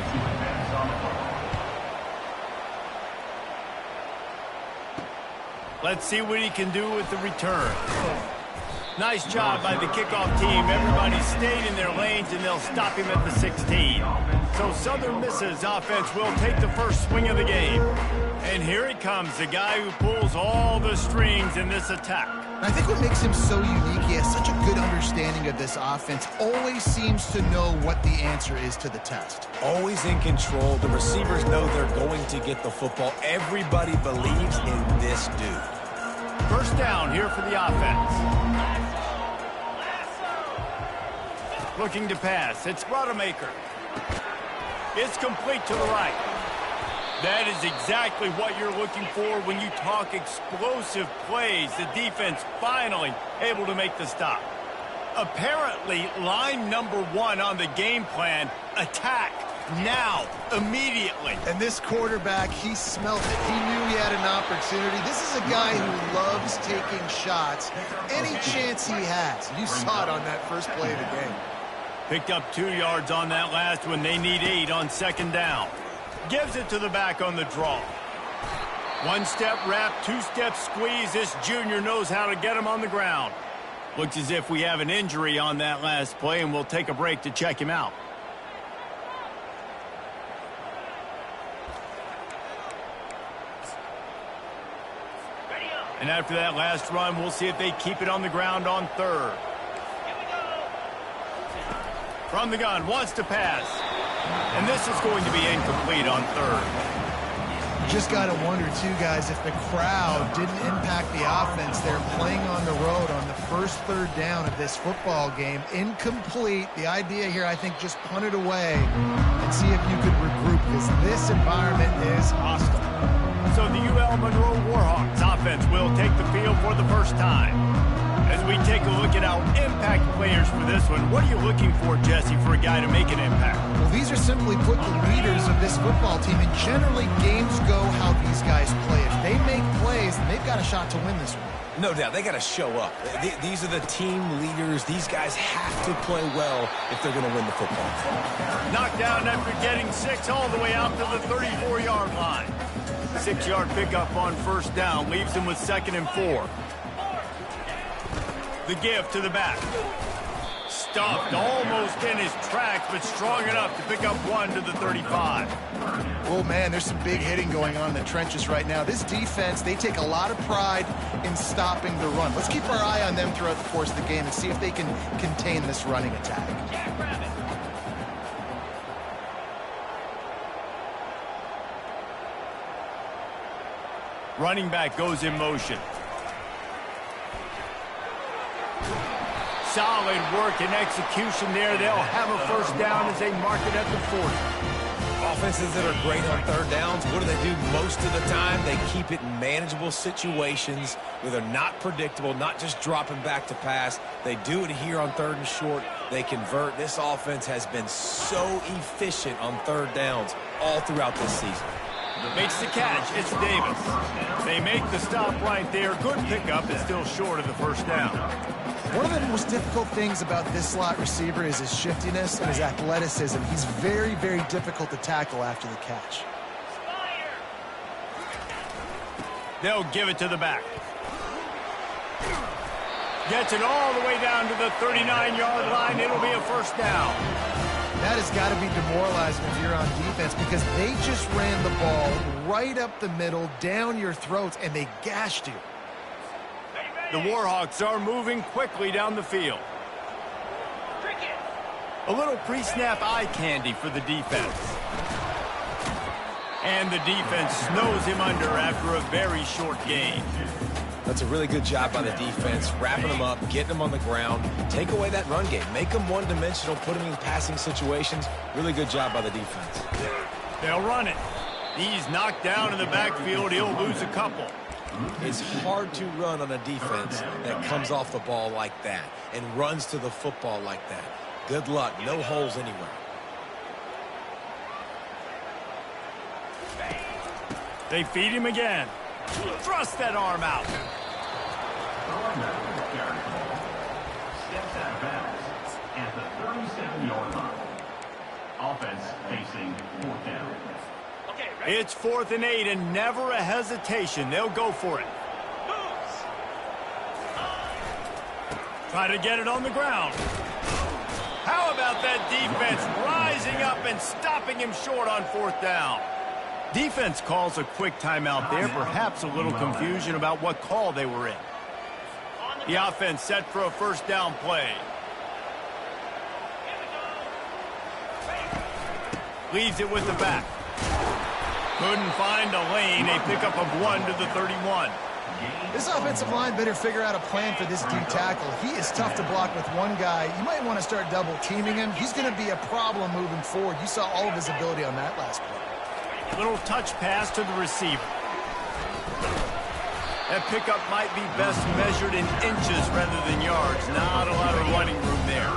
Let's see what he can do with the return. Nice job by the kickoff team. Everybody stayed in their lanes, and they'll stop him at the 16. So Southern Miss's offense will take the first swing of the game. And here he comes, the guy who pulls all the strings in this attack. I think what makes him so unique, he has such a good understanding of this offense, always seems to know what the answer is to the test. Always in control. The receivers know they're going to get the football. Everybody believes in this dude. First down here for the offense. Looking to pass. It's Rodemaker. It's complete to the right. That is exactly what you're looking for when you talk explosive plays. The defense finally able to make the stop. Apparently, line number one on the game plan, attack now, immediately. And this quarterback, he smelt it. He knew he had an opportunity. This is a guy who loves taking shots any chance he has. You saw it on that first play of the game. Picked up 2 yards on that last one. They need 8 on second down. Gives it to the back on the draw. One-step wrap, two-step squeeze. This junior knows how to get him on the ground. Looks as if we have an injury on that last play, and we'll take a break to check him out. And after that last run, we'll see if they keep it on the ground on third. From the gun, wants to pass. And this is going to be incomplete on third. Just got to wonder, too, guys, if the crowd didn't impact the offense. They're playing on the road on the first third down of this football game. Incomplete. The idea here, I think, just punt it away and see if you could regroup, because this environment is hostile. So the UL Monroe Warhawks offense will take the field for the first time. As we take a look at our impact players for this one, what are you looking for, Jesse, for a guy to make an impact? Well, these are simply put the leaders of this football team, and generally games go how these guys play. If they make plays, then they've got a shot to win this one. No doubt, they got to show up. These are the team leaders. These guys have to play well if they're going to win the football. Knocked down after getting 6 all the way out to the 34-yard line. 6-yard pickup on first down leaves him with 2nd and 4. The give to the back. Stopped almost in his tracks, but strong enough to pick up 1 to the 35. Oh, man, there's some big hitting going on in the trenches right now. This defense, they take a lot of pride in stopping the run. Let's keep our eye on them throughout the course of the game and see if they can contain this running attack. Running back goes in motion. Solid work and execution there. They'll have a first down as they mark it at the 40. Offenses that are great on third downs, what do? Most of the time? They keep it in manageable situations where they're not predictable, not just dropping back to pass. They do it here on third and short. They convert. This offense has been so efficient on third downs all throughout this season. Makes the catch. It's Davis. They make the stop right there. Good pickup. Is still short of the first down. One of the most difficult things about this slot receiver is his shiftiness and his athleticism. He's very, very difficult to tackle after the catch. They'll give it to the back. Gets it all the way down to the 39-yard line. It'll be a first down. That has got to be demoralizing if you're on defense, because they just ran the ball right up the middle, down your throats, and they gashed you. The Warhawks are moving quickly down the field. A little pre-snap eye candy for the defense. And the defense snows him under after a very short gain. That's a really good job by the defense, wrapping them up, getting them on the ground. Take away that run game. Make them one-dimensional, put them in passing situations. Really good job by the defense. They'll run it. He's knocked down in the backfield. He'll lose a couple. It's hard to run on a defense that comes off the ball like that and runs to the football like that. Good luck. No holes anywhere. They feed him again. Thrust that arm out. Steps out of bounds at the 37-yard line. Offense facing fourth down. It's 4th and 8 and never a hesitation. They'll go for it. Try to get it on the ground. How about that defense rising up and stopping him short on 4th down? Defense calls a quick timeout there, perhaps a little confusion about what call they were in. The offense set for a first down play. Leaves it with the back. Couldn't find a lane. A pickup of 1 to the 31. This offensive line better figure out a plan for this D tackle. He is tough to block with one guy. You might want to start double teaming him. He's going to be a problem moving forward. You saw all of his ability on that last play. Little touch pass to the receiver. That pickup might be best measured in inches rather than yards. Not a lot of running room there.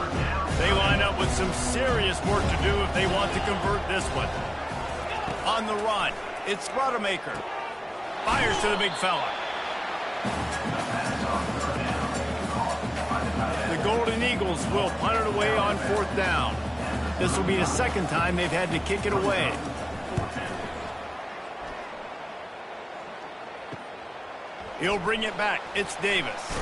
They line up with some serious work to do if they want to convert this one. On the run, it's Rodemaker. Fires to the big fella. The Golden Eagles will punt it away on 4th down. This will be the second time they've had to kick it away. He'll bring it back. It's Davis.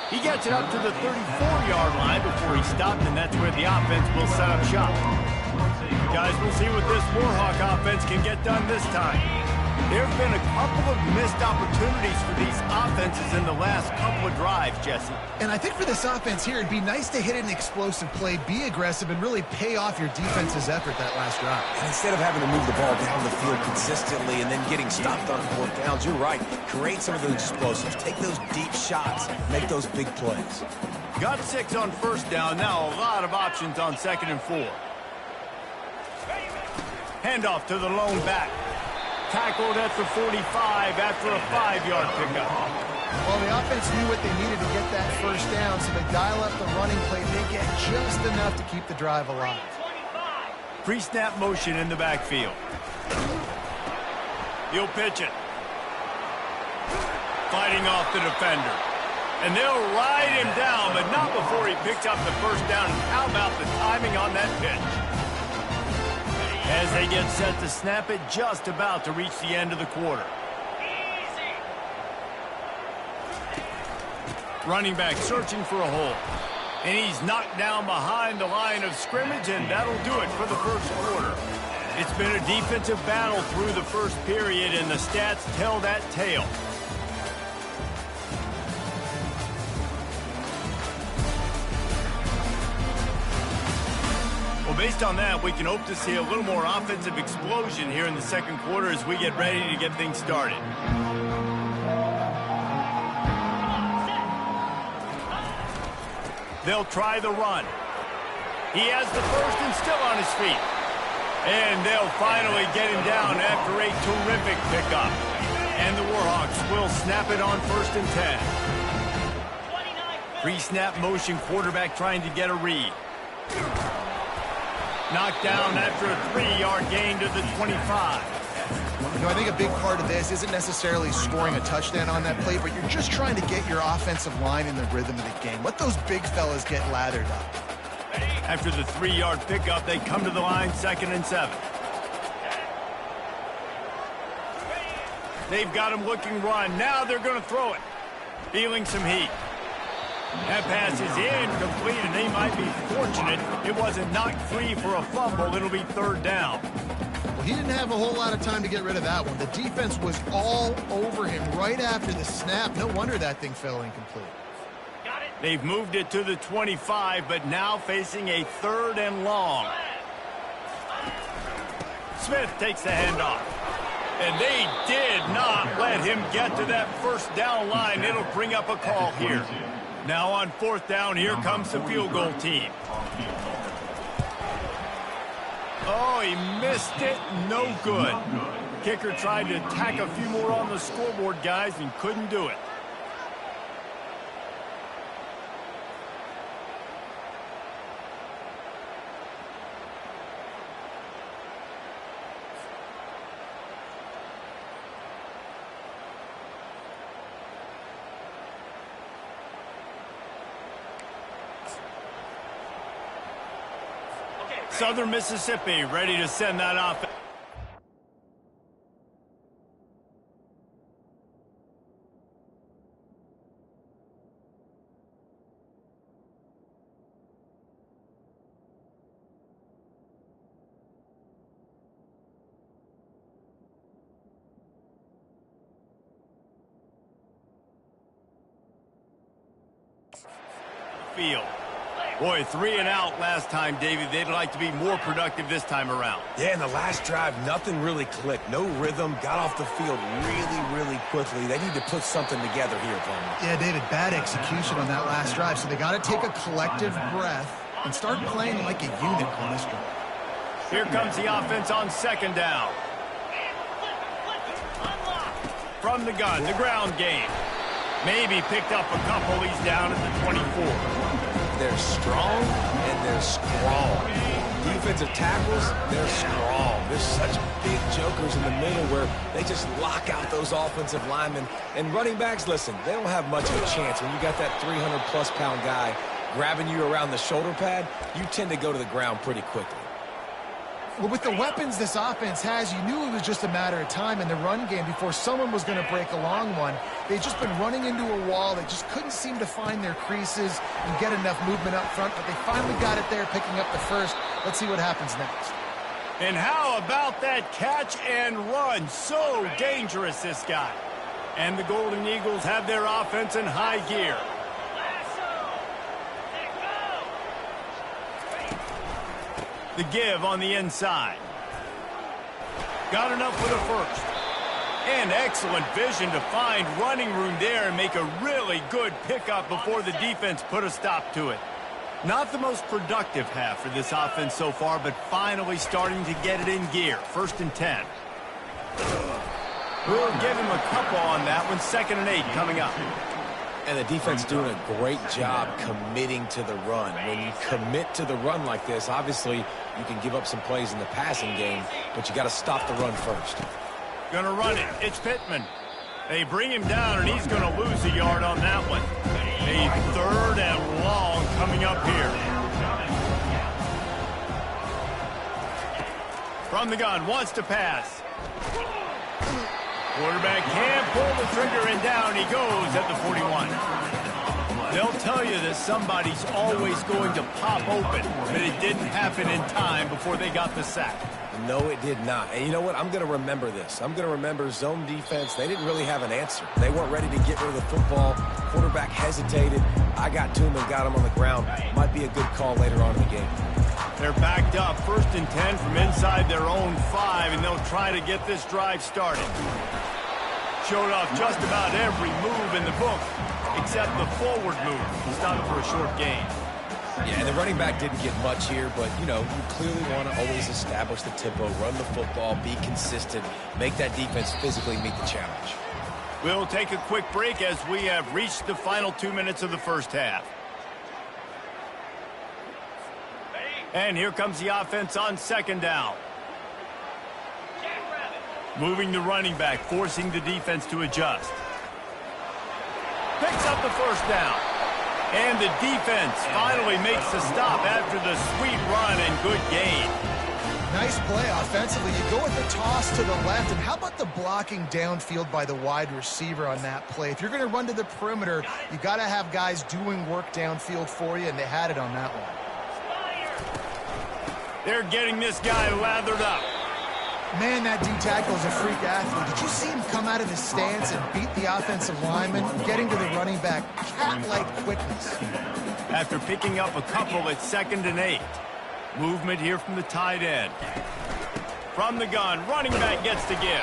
He gets it up to the 34-yard line before he stopped, and that's where the offense will set up shop. Guys, we'll see what this Warhawk offense can get done this time. There have been a couple of missed opportunities for these offenses in the last couple of drives, Jesse. And I think for this offense here, it'd be nice to hit an explosive play, be aggressive, and really pay off your defense's effort that last drive. And instead of having to move the ball down the field consistently and then getting stopped on 4th downs, you're right. Create some of those explosives. Take those deep shots. Make those big plays. Got 6 on 1st down. Now a lot of options on 2nd and 4. Handoff to the lone back. Tackled at the 45 after a 5-yard pickup. Well, the offense knew what they needed to get that first down, so they dial up the running play. They get just enough to keep the drive alive. Pre-snap motion in the backfield. He'll pitch it. Fighting off the defender. And they'll ride him down, but not before he picks up the first down. How about the timing on that pitch? As they get set to snap it, just about to reach the end of the quarter. Running back searching for a hole. And he's knocked down behind the line of scrimmage, and that'll do it for the first quarter. It's been a defensive battle through the first period, and the stats tell that tale. Well, based on that, we can hope to see a little more offensive explosion here in the second quarter as we get ready to get things started. They'll try the run. He has the first and still on his feet. And they'll finally get him down after a terrific pickup. And the Warhawks will snap it on 1st and 10. Pre-snap motion, quarterback trying to get a read. Knocked down after a 3-yard gain to the 25. You know, I think a big part of this isn't necessarily scoring a touchdown on that play, but you're just trying to get your offensive line in the rhythm of the game. Let those big fellas get lathered up. After the 3-yard pickup, they come to the line 2nd and 7. They've got him looking run. Now they're going to throw it. Feeling some heat. That pass is incomplete, and they might be fortunate it wasn't knocked free for a fumble. It'll be 3rd down. Well, he didn't have a whole lot of time to get rid of that one. The defense was all over him right after the snap. No wonder that thing fell incomplete. They've moved it to the 25, but now facing a 3rd and long. Smith takes the handoff. And they did not let him get to that first down line. It'll bring up a call here. Now on 4th down, here comes the field goal team. Oh, he missed it. No good. Kicker tried to tack a few more on the scoreboard, guys, and couldn't do it. Southern Mississippi ready to send that off. Field. Boy, 3 and out last time, David. They'd like to be more productive this time around. Yeah, in the last drive, nothing really clicked. No rhythm, got off the field really quickly. They need to put something together here, Palmer. Yeah, David, bad execution on that last drive. So they got to take a collective breath and start playing like a unit on this one. Here comes the offense on 2nd down. From the gun, the ground game. Maybe picked up a couple. He's down at the 24. They're strong and they're strong. Defensive tackles, they're strong. There's such big jokers in the middle where they just lock out those offensive linemen. And running backs, listen, they don't have much of a chance. When you got that 300-plus pound guy grabbing you around the shoulder pad, you tend to go to the ground pretty quickly. Well, with the weapons this offense has, you knew it was just a matter of time in the run game before someone was going to break a long one. They've just been running into a wall. They just couldn't seem to find their creases and get enough movement up front, but they finally got it there, picking up the first. Let's see what happens next. And how about that catch and run? So dangerous, this guy. And the Golden Eagles have their offense in high gear. The give on the inside. Got enough for the first. And excellent vision to find running room there and make a really good pickup before the defense put a stop to it. Not the most productive half for this offense so far, but finally starting to get it in gear. 1st and 10. We'll give him a couple on that one. 2nd and 8 coming up. And the defense doing a great job committing to the run. When you commit to the run like this, obviously you can give up some plays in the passing game, but you got to stop the run first. Gonna run it. It's Pittman. They bring him down, and he's going to lose a yard on that one. A 3rd and long coming up here. From the gun, wants to pass. Quarterback can't pull the trigger, and down he goes at the 41. They'll tell you that somebody's always going to pop open, but it didn't happen in time before they got the sack. No, it did not. And you know what? I'm going to remember this. I'm going to remember zone defense. They didn't really have an answer. They weren't ready to get rid of the football. Quarterback hesitated. I got to him and got him on the ground. Might be a good call later on in the game. They're backed up. 1st and 10 from inside their own 5, and they'll try to get this drive started. Showed off just about every move in the book, except the forward move. He stopped for a short gain. Yeah, and the running back didn't get much here, but, you know, you clearly want to always establish the tempo, run the football, be consistent, make that defense physically meet the challenge. We'll take a quick break as we have reached the final 2 minutes of the first half. And here comes the offense on 2nd down. Moving the running back, forcing the defense to adjust. Picks up the 1st down. And the defense finally makes the stop after the sweet run and good gain. Nice play offensively. You go with the toss to the left, and how about the blocking downfield by the wide receiver on that play? If you're going to run to the perimeter, you got to have guys doing work downfield for you, and they had it on that one. They're getting this guy lathered up. Man, that D-tackle is a freak athlete. Did you see him come out of his stance and beat the offensive lineman, getting to the running back? Cat-like quickness. After picking up a couple, it's 2nd and 8. Movement here from the tight end. From the gun, running back gets the give.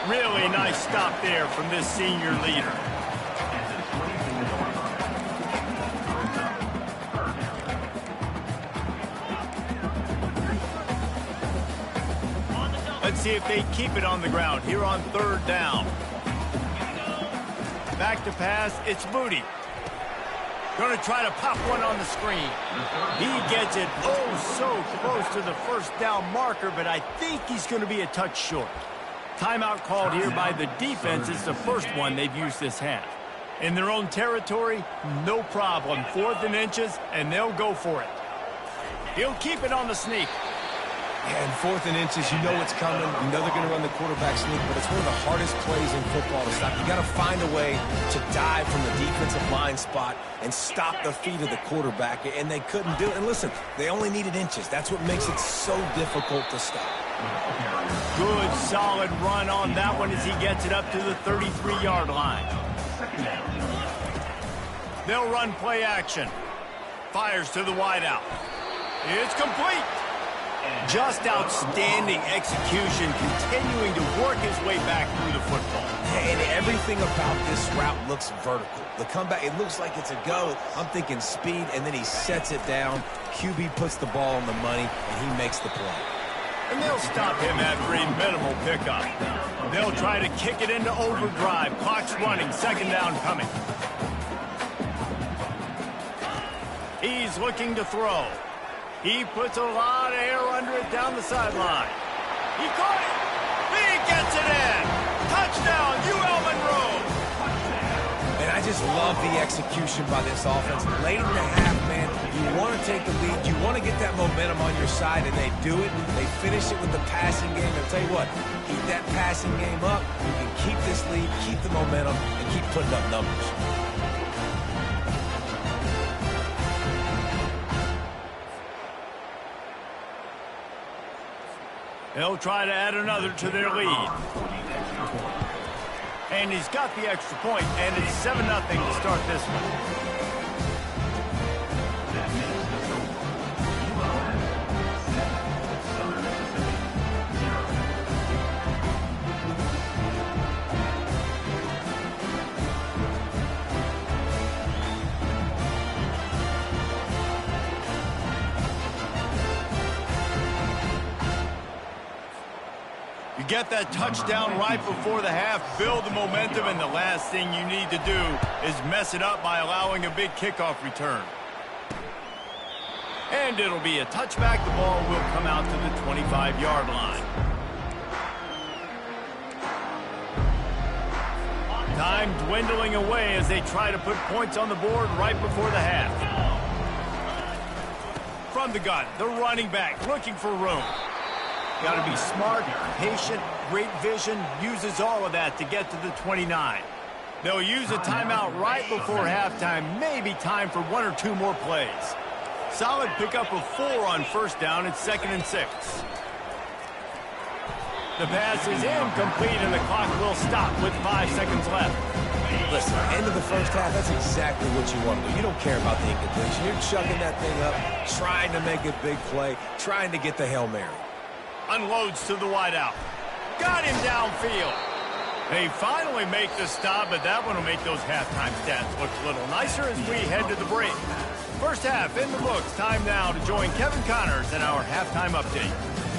Really nice stop there from this senior leader. Let's see if they keep it on the ground here on 3rd down. Back to pass, it's Moody. Going to try to pop one on the screen. He gets it oh so close to the first down marker, but I think he's going to be a touch short. Timeout called here by the defense. It's the first one they've used this half. In their own territory, no problem. 4th and inches, and they'll go for it. He'll keep it on the sneak. And 4th and inches, you know it's coming. You know they're going to run the quarterback sneak, but it's one of the hardest plays in football to stop. You got to find a way to dive from the defensive line spot and stop the feet of the quarterback, and they couldn't do it. And listen, they only needed inches. That's what makes it so difficult to stop. Good, solid run on that one as he gets it up to the 33-yard line. They'll run play action. Fires to the wideout. It's complete. Just outstanding execution, continuing to work his way back through the football. And everything about this route looks vertical. The comeback, it looks like it's a go. I'm thinking speed, and then he sets it down. QB puts the ball on the money, and he makes the play. And they'll stop him after a minimal pickup. They'll try to kick it into overdrive. Clock's running, 2nd down coming. He's looking to throw. He puts a lot of air under it down the sideline. He caught it. He gets it in. Touchdown, UL Monroe. And I just love the execution by this offense. Late in the half, man, you want to take the lead. You want to get that momentum on your side, and they do it. They finish it with the passing game. I'll tell you what, keep that passing game up. You can keep this lead, keep the momentum, and keep putting up numbers. They'll try to add another to their lead. And he's got the extra point, and it's 7-0 to start this one. Get that touchdown right before the half, build the momentum, and the last thing you need to do is mess it up by allowing a big kickoff return. And it'll be a touchback. The ball will come out to the 25-yard line. Time dwindling away as they try to put points on the board right before the half. From the gun, the running back looking for room. Got to be smart, patient, great vision, uses all of that to get to the 29. They'll use a timeout right before halftime, maybe time for 1 or 2 more plays. Solid pickup of 4 on 1st down. It's 2nd and 6. The pass is incomplete, and the clock will stop with 5 seconds left. Listen, end of the first half, that's exactly what you want to do. You don't care about the incompletion. You're chucking that thing up, trying to make a big play, trying to get the Hail Mary. Unloads to the wideout. Got him downfield. They finally make the stop, but that one will make those halftime stats look a little nicer as we head to the break. First half in the books. Time now to join Kevin Connors in our halftime update.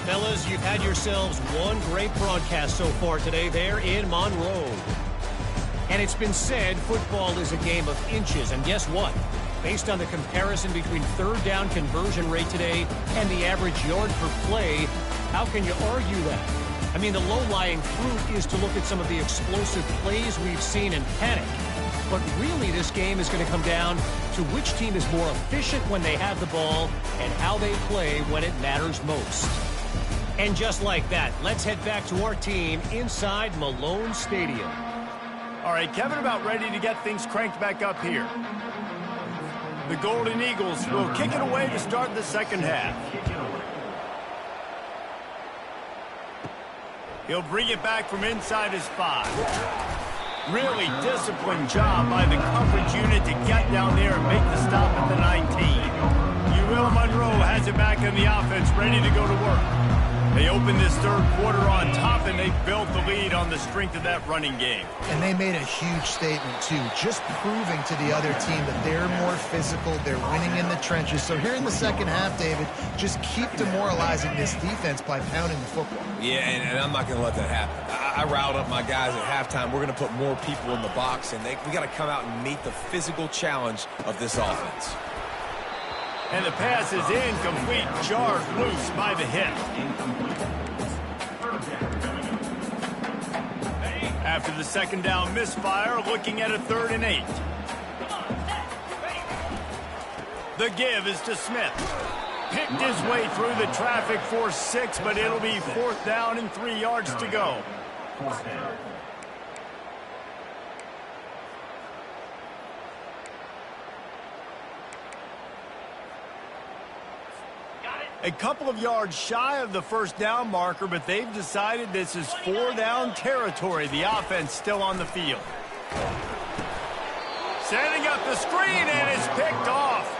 Fellas, you've had yourselves one great broadcast so far today there in Monroe. And it's been said football is a game of inches, and guess what? Based on the comparison between 3rd down conversion rate today and the average yard per play, how can you argue that? I mean, the low-lying fruit is to look at some of the explosive plays we've seen in panic. But really, this game is going to come down to which team is more efficient when they have the ball and how they play when it matters most. And just like that, let's head back to our team inside Malone Stadium. All right, Kevin, about ready to get things cranked back up here. The Golden Eagles will kick it away to start the second half. He'll bring it back from inside his 5. Really disciplined job by the coverage unit to get down there and make the stop at the 19. UL Monroe has it back in the offense, ready to go to work. They opened this third quarter on top, and they built the lead on the strength of that running game. And they made a huge statement, too, just proving to the other team that they're more physical, they're winning in the trenches. So here in the second half, David, just keep demoralizing this defense by pounding the football. Yeah, and I'm not going to let that happen. I riled up my guys at halftime. We're going to put more people in the box, and we got to come out and meet the physical challenge of this offense. And the pass is incomplete, jarred loose by the hit. After the second down misfire, looking at a 3rd and 8. The give is to Smith. Picked his way through the traffic for 6, but it'll be 4th down and 3 yards to go. A couple of yards shy of the 1st down marker, but they've decided this is 4-down territory. The offense still on the field. Setting up the screen, and it's picked off.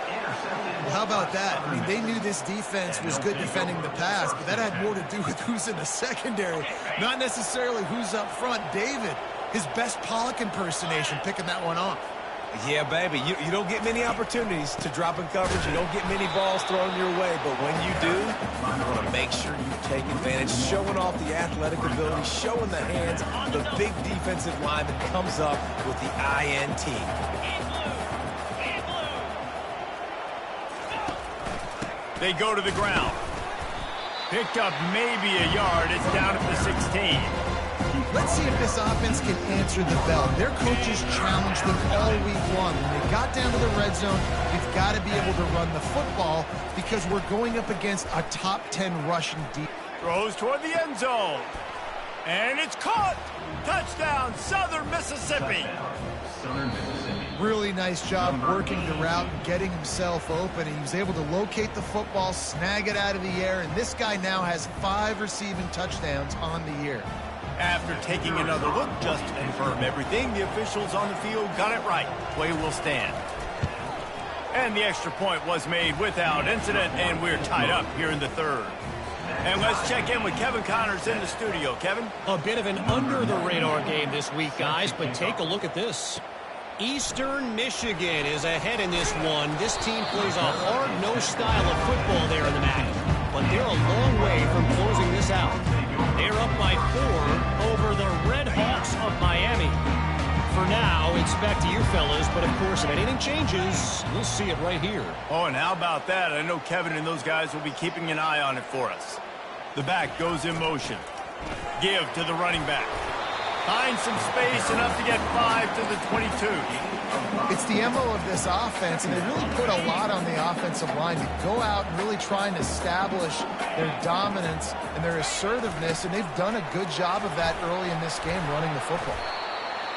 Well, how about that? I mean, they knew this defense was good defending the pass, but that had more to do with who's in the secondary, not necessarily who's up front. David, his best Pollock impersonation, picking that one off. Yeah, baby, you don't get many opportunities to drop in coverage. You don't get many balls thrown your way, but when you do, you want to make sure you take advantage, showing off the athletic ability, showing the hands. The big defensive lineman comes up with the INT. They go to the ground. Picked up maybe a yard. It's down at the 16. Let's see if this offense can answer the bell. Their coaches challenged them all week long. When they got down to the red zone, we've got to be able to run the football because we're going up against a top 10 rushing defense. Throws toward the end zone. And it's caught. Touchdown, Southern Mississippi. Really nice job working the route and getting himself open. He was able to locate the football, snag it out of the air, and this guy now has 5 receiving touchdowns on the year. After taking another look just to confirm everything, the officials on the field got it right. Play will stand. And the extra point was made without incident, and we're tied up here in the 3rd. And let's check in with Kevin Connors in the studio. Kevin? A bit of an under-the-radar game this week, guys, but take a look at this. Eastern Michigan is ahead in this one. This team plays a hard-nosed style of football there in the MAC, but they're a long way from closing this out. They're up by 4 over the Red Hawks of Miami. For now, it's back to you fellas, but of course, if anything changes, you'll see it right here. Oh, and how about that? I know Kevin and those guys will be keeping an eye on it for us. The back goes in motion. Give to the running back. Finds some space, enough to get 5 to the 22. It's the MO of this offense, and they really put a lot on the offensive line to go out and really try and establish their dominance and their assertiveness, and they've done a good job of that early in this game, running the football.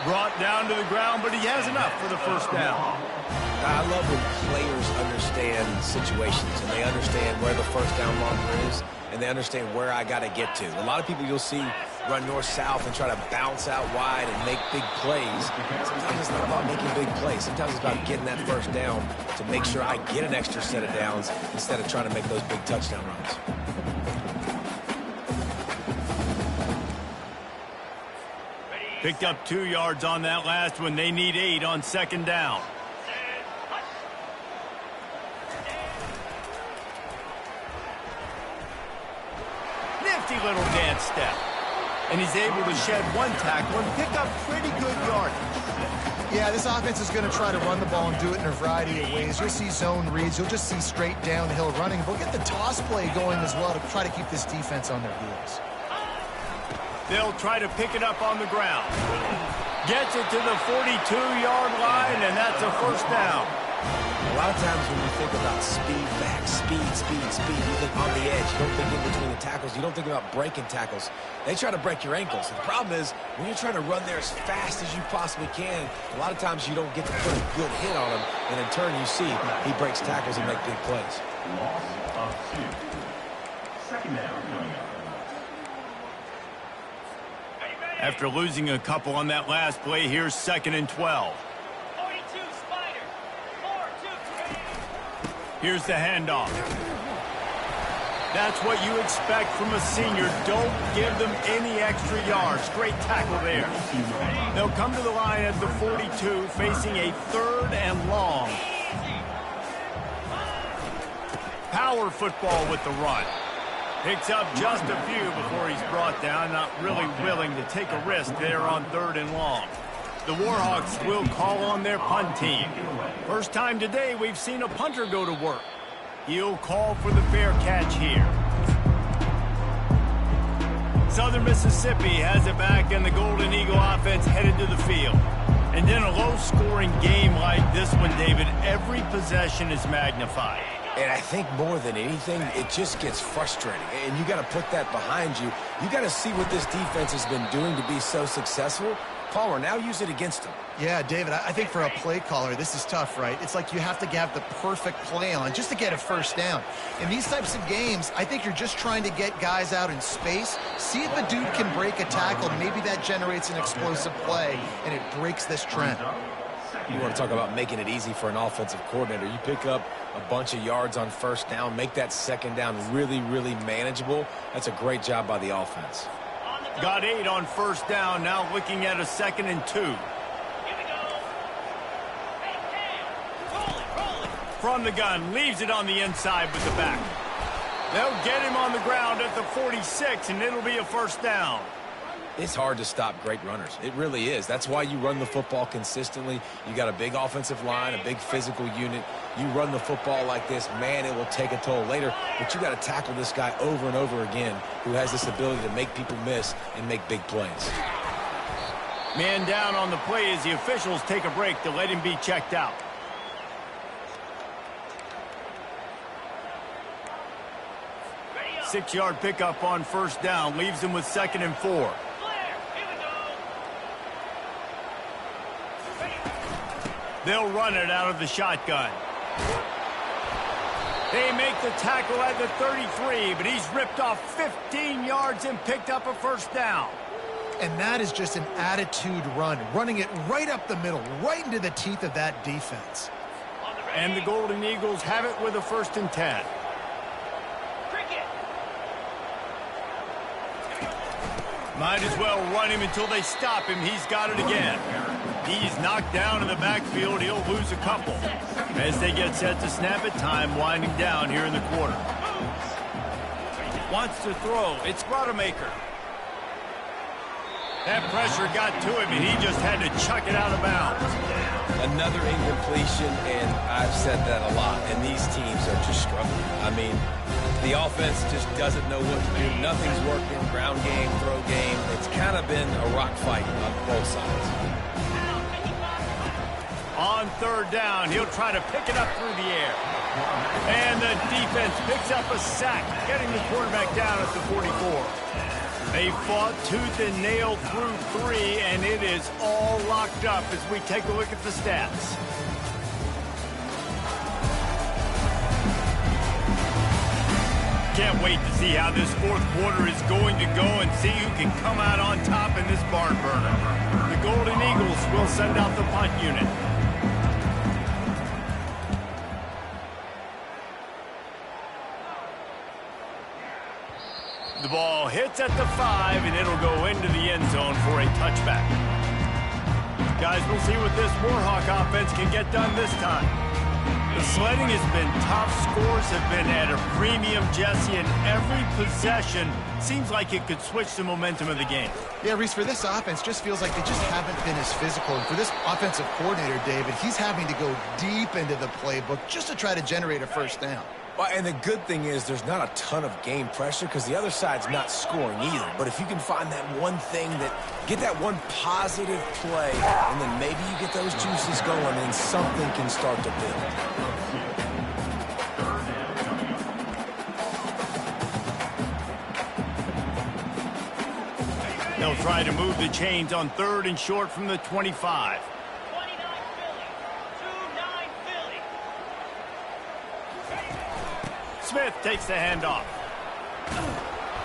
Brought down to the ground, but he has enough for the 1st down. I love when players understand situations, and they understand where the 1st down marker is, and they understand where I got to get to. A lot of people you'll see run north-south and try to bounce out wide and make big plays. Sometimes it's not about making big plays. Sometimes it's about getting that 1st down to make sure I get an extra set of downs instead of trying to make those big touchdown runs. Picked up 2 yards on that last one. They need 8 on 2nd down. Nifty little dance step. And he's able to shed 1 tackle and pick up pretty good yardage. Yeah, this offense is going to try to run the ball and do it in a variety of ways. You'll see zone reads. You'll just see straight downhill running. But get the toss play going as well to try to keep this defense on their heels. They'll try to pick it up on the ground. Gets it to the 42-yard line, and that's a 1st down. A lot of times when you think about speed back, speed, you think on the edge. You don't think in between the tackles. You don't think about breaking tackles. They try to break your ankles. The problem is when you're trying to run there as fast as you possibly can, a lot of times you don't get to put a good hit on him, and in turn you see he breaks tackles and makes big plays. Loss of 2. 2nd down coming up. After losing a couple on that last play, here's 2nd and 12. 42 Spider. 4-2. Here's the handoff. That's what you expect from a senior. Don't give them any extra yards. Great tackle there. They'll come to the line at the 42, facing a 3rd and long. Power football with the run. Picks up just a few before he's brought down. Not really willing to take a risk there on 3rd and long. The Warhawks will call on their punt team. First time today we've seen a punter go to work. He'll call for the fair catch here. Southern Mississippi has it back, and the Golden Eagle offense headed to the field. And in a low-scoring game like this one, David, every possession is magnified. And I think more than anything, it just gets frustrating. And you got to put that behind you. You got to see what this defense has been doing to be so successful. Palmer, now use it against him. Yeah, David, I think for a play caller, this is tough, right? It's like you have to have the perfect play on just to get a first down. In these types of games, I think you're just trying to get guys out in space, see if a dude can break a tackle. Maybe that generates an explosive play, and it breaks this trend. You want to talk about making it easy for an offensive coordinator. You pick up a bunch of yards on first down, make that second down really, really manageable. That's a great job by the offense. Got 8 on first down, now looking at a 2nd and 2. Here we go. Hey, roll it. From the gun, leaves it on the inside with the back. They'll get him on the ground at the 46, and it'll be a first down. It's hard to stop great runners. It really is. That's why you run the football consistently. You got a big offensive line, a big physical unit. You run the football like this, man, it will take a toll later. But you got to tackle this guy over and over again who has this ability to make people miss and make big plays. Man down on the play as the officials take a break to let him be checked out. Ready up. 6-yard pickup on first down, leaves him with 2nd and 4. They'll run it out of the shotgun. They make the tackle at the 33, but he's ripped off 15 yards and picked up a first down. And that is just an attitude run, running it right up the middle, right into the teeth of that defense. And the Golden Eagles have it with a 1st and 10. Might as well run him until they stop him. He's got it again. He's knocked down in the backfield. He'll lose a couple. As they get set to snap it, time winding down here in the quarter. Wants to throw. It's Rodemaker. That pressure got to him, and he just had to chuck it out of bounds. Another incompletion, and I've said that a lot, and these teams are just struggling. I mean, the offense just doesn't know what to do. Nothing's working. Ground game, throw game. It's kind of been a rock fight on both sides. On 3rd down, he'll try to pick it up through the air. And the defense picks up a sack, getting the quarterback down at the 44. They fought tooth and nail through 3, and it is all locked up as we take a look at the stats. Can't wait to see how this 4th quarter is going to go and see who can come out on top in this barn burner. The Golden Eagles will send out the punt unit. The ball hits at the 5, and it'll go into the end zone for a touchback. Guys, we'll see what this Warhawk offense can get done this time. The sledding has been tough. Scores have been at a premium, Jesse, and every possession seems like it could switch the momentum of the game. Yeah, Reese, for this offense, just feels like they just haven't been as physical. And for this offensive coordinator, David, he's having to go deep into the playbook just to try to generate a first down. Well, and the good thing is there's not a ton of game pressure because the other side's not scoring either. But if you can find that one thing get that one positive play, and then maybe you get those juices going and something can start to build. They'll try to move the chains on 3rd and short from the 25. Smith takes the handoff.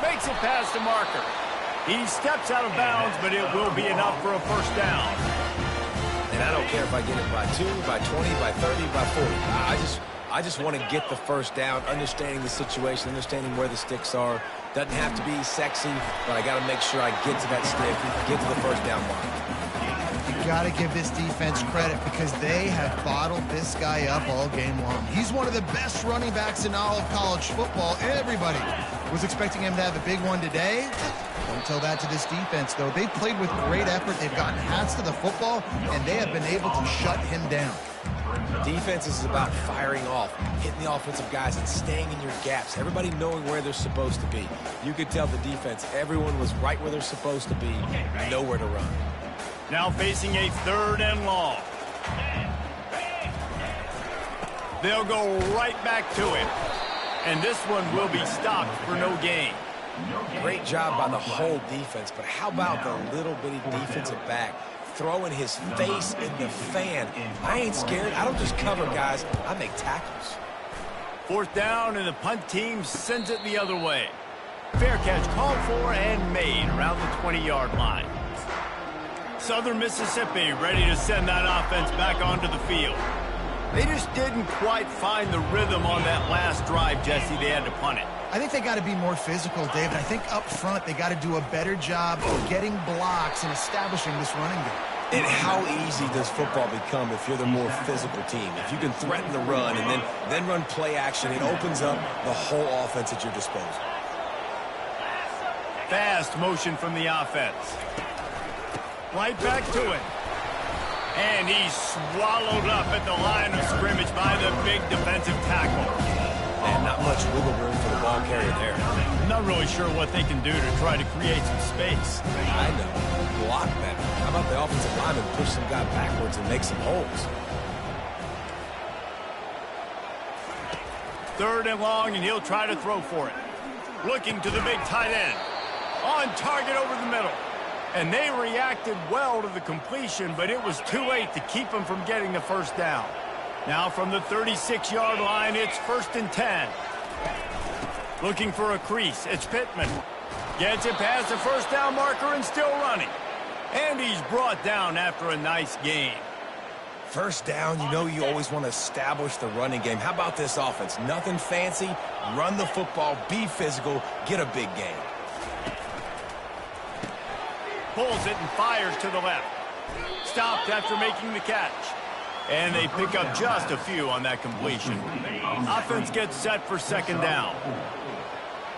Makes it past the marker. He steps out of bounds, but it will be enough for a first down. And I don't care if I get it by 2, by 20, by 30, by 40. I just want to get the first down, understanding the situation, understanding where the sticks are. Doesn't have to be sexy, but I got to make sure I get to that stick, get to the first down mark. You got to give this defense credit because they have bottled this guy up all game long. He's one of the best running backs in all of college football. Everybody was expecting him to have a big one today. Don't tell that to this defense, though. They played with great effort. They've gotten hats to the football, and they have been able to shut him down. Defense is about firing off, hitting the offensive guys, and staying in your gaps. Everybody knowing where they're supposed to be. You could tell the defense, everyone was right where they're supposed to be, nowhere to run. Now facing a 3rd and long. They'll go right back to it. And this one will be stopped for no gain. Great job by the whole defense, but how about the little bitty defensive back throwing his face in the fan? I ain't scared. I don't just cover guys. I make tackles. 4th down, and the punt team sends it the other way. Fair catch called for and made around the 20-yard line. Southern Mississippi ready to send that offense back onto the field. They just didn't quite find the rhythm on that last drive, Jesse. They had to punt it. I think they got to be more physical, David. I think up front they got to do a better job of getting blocks and establishing this running game. And how easy does football become if you're the more physical team? If you can threaten the run and then run play action, it opens up the whole offense at your disposal. Fast motion from the offense. Right back to it. And he's swallowed up at the line of scrimmage by the big defensive tackle. And not much wiggle room for the ball carrier there. Not really sure what they can do to try to create some space. I know. Block better. How about the offensive lineman push some guy backwards and make some holes? 3rd and long, and he'll try to throw for it. Looking to the big tight end. On target over the middle. And they reacted well to the completion, but it was too late to keep them from getting the first down. Now from the 36-yard line, it's 1st and 10. Looking for a crease. It's Pittman. Gets it past the first down marker and still running. And he's brought down after a nice gain. First down, you know you always want to establish the running game. How about this offense? Nothing fancy. Run the football, be physical, get a big gain. Pulls it and fires to the left. Stopped after making the catch. And they pick up just a few on that completion. Offense gets set for 2nd down.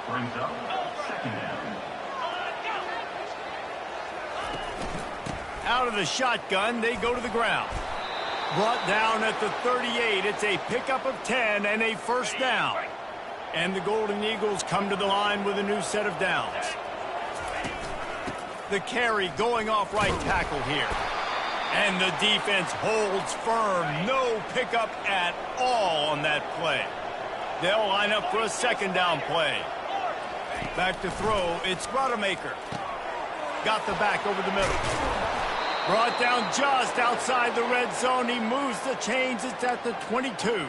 Brings up 2nd down. Out of the shotgun, they go to the ground. Brought down at the 38. It's a pickup of 10 and a 1st down. And the Golden Eagles come to the line with a new set of downs. The carry going off right tackle here. And the defense holds firm. No pickup at all on that play. They'll line up for a 2nd down play. Back to throw. It's Rodemaker. Got the back over the middle. Brought down just outside the red zone. He moves the chains. It's at the 22.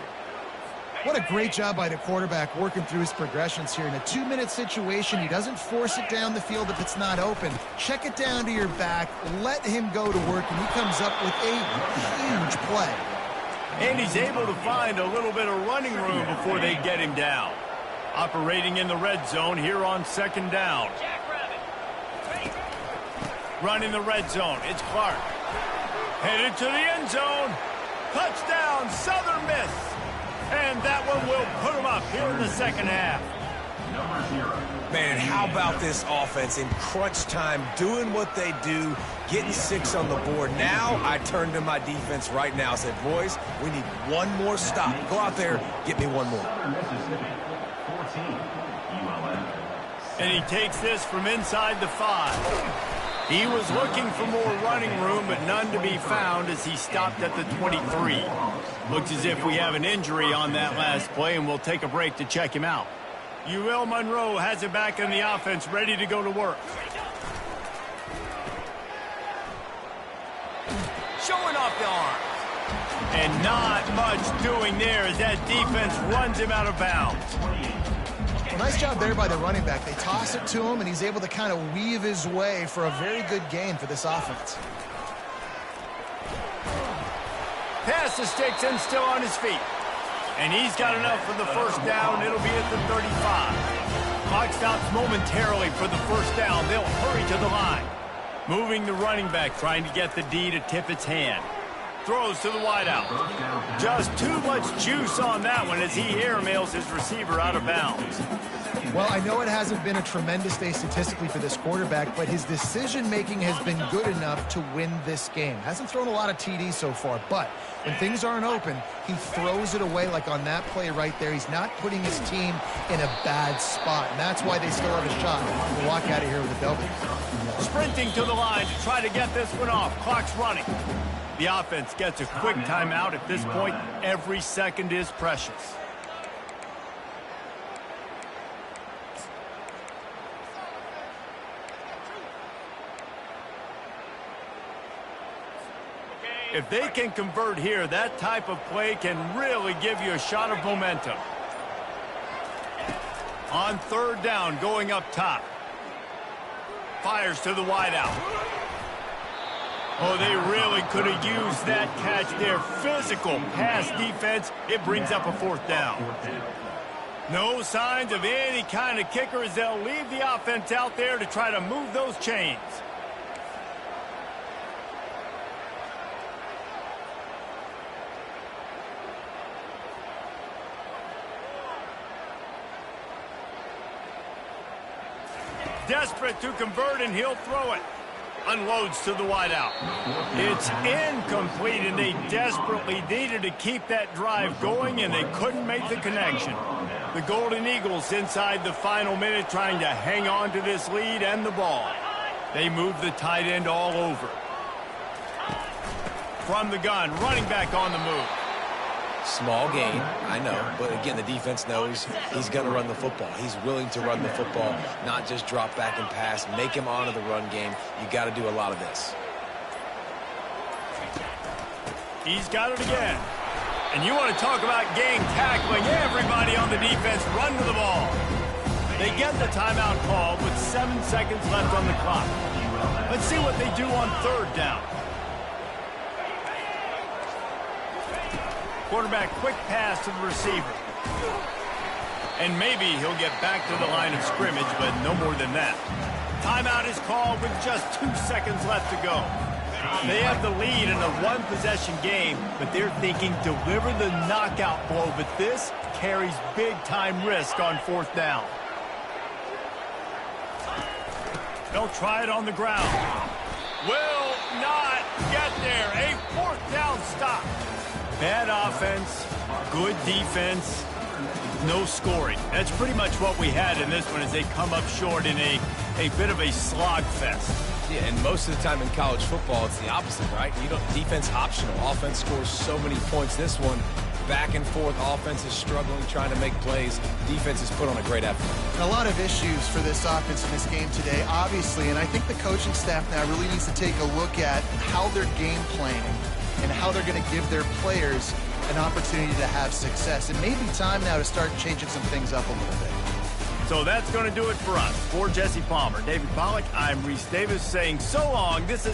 What a great job by the quarterback working through his progressions here. In a 2-minute situation, he doesn't force it down the field if it's not open. Check it down to your back, let him go to work, and he comes up with a huge play. And he's able to find a little bit of running room before they get him down. Operating in the red zone here on 2nd down. Running the red zone. It's Clark. Headed to the end zone. Touchdown, Southern Miss. And that one will put them up here in the 2nd half. Man, how about this offense in crunch time, doing what they do, getting 6 on the board. Now I turn to my defense right now. I said, boys, we need one more stop. Go out there, get me one more. And he takes this from inside the 5. He was looking for more running room, but none to be found as he stopped at the 23. Looks as if we have an injury on that last play, and we'll take a break to check him out. UL Monroe has it back in the offense, ready to go to work. Showing off the arm. And not much doing there as that defense runs him out of bounds. Well, nice job there by the running back. They toss it to him, and he's able to kind of weave his way for a very good gain for this offense. Pass the sticks and still on his feet. And he's got enough for the first down. It'll be at the 35. Clock stops momentarily for the first down. They'll hurry to the line. Moving the running back, trying to get the D to tip its hand. Throws to the wideout. Just too much juice on that one as he airmails his receiver out of bounds. Well, I know it hasn't been a tremendous day statistically for this quarterback, but his decision-making has been good enough to win this game. Hasn't thrown a lot of TDs so far, but when things aren't open, he throws it away like on that play right there. He's not putting his team in a bad spot, and that's why they still have a shot to walk out of here with a W. Sprinting to the line to try to get this one off. Clock's running. The offense gets a quick timeout. At this point, every second is precious. If they can convert here, that type of play can really give you a shot of momentum. On third down, going up top. Fires to the wideout. Oh, they really could have used that catch there. Physical pass defense. It brings up a fourth down. No signs of any kind of kicker as they'll leave the offense out there to try to move those chains. Desperate to convert, and he'll throw it. Unloads to the wideout. It's incomplete, and they desperately needed to keep that drive going, and they couldn't make the connection. The Golden Eagles inside the final minute trying to hang on to this lead and the ball. They move the tight end all over. From the gun, running back on the move. Small gain, I know, but again, the defense knows he's going to run the football. He's willing to run the football, not just drop back and pass, make him honor the run game. You got to do a lot of this. He's got it again. And you want to talk about gang tackling. Everybody on the defense run to the ball. They get the timeout called with 7 seconds left on the clock. Let's see what they do on third down. Quarterback, quick pass to the receiver. And maybe he'll get back to the line of scrimmage, but no more than that. Timeout is called with just 2 seconds left to go. They have the lead in a one-possession game, but they're thinking deliver the knockout blow, but this carries big-time risk on fourth down. They'll try it on the ground. Will not get there. A fourth down stop. Bad offense, good defense, no scoring. That's pretty much what we had in this one as they come up short in a bit of a slogfest. Yeah, and most of the time in college football, it's the opposite, right? You don't defense optional. Offense scores so many points. This one, back and forth. Offense is struggling, trying to make plays. Defense has put on a great effort. A lot of issues for this offense in this game today, obviously, and I think the coaching staff now really needs to take a look at how they're game planning and how they're going to give their players an opportunity to have success. It may be time now to start changing some things up a little bit. So that's going to do it for us. For Jesse Palmer, David Pollack, I'm Reese Davis saying so long. This is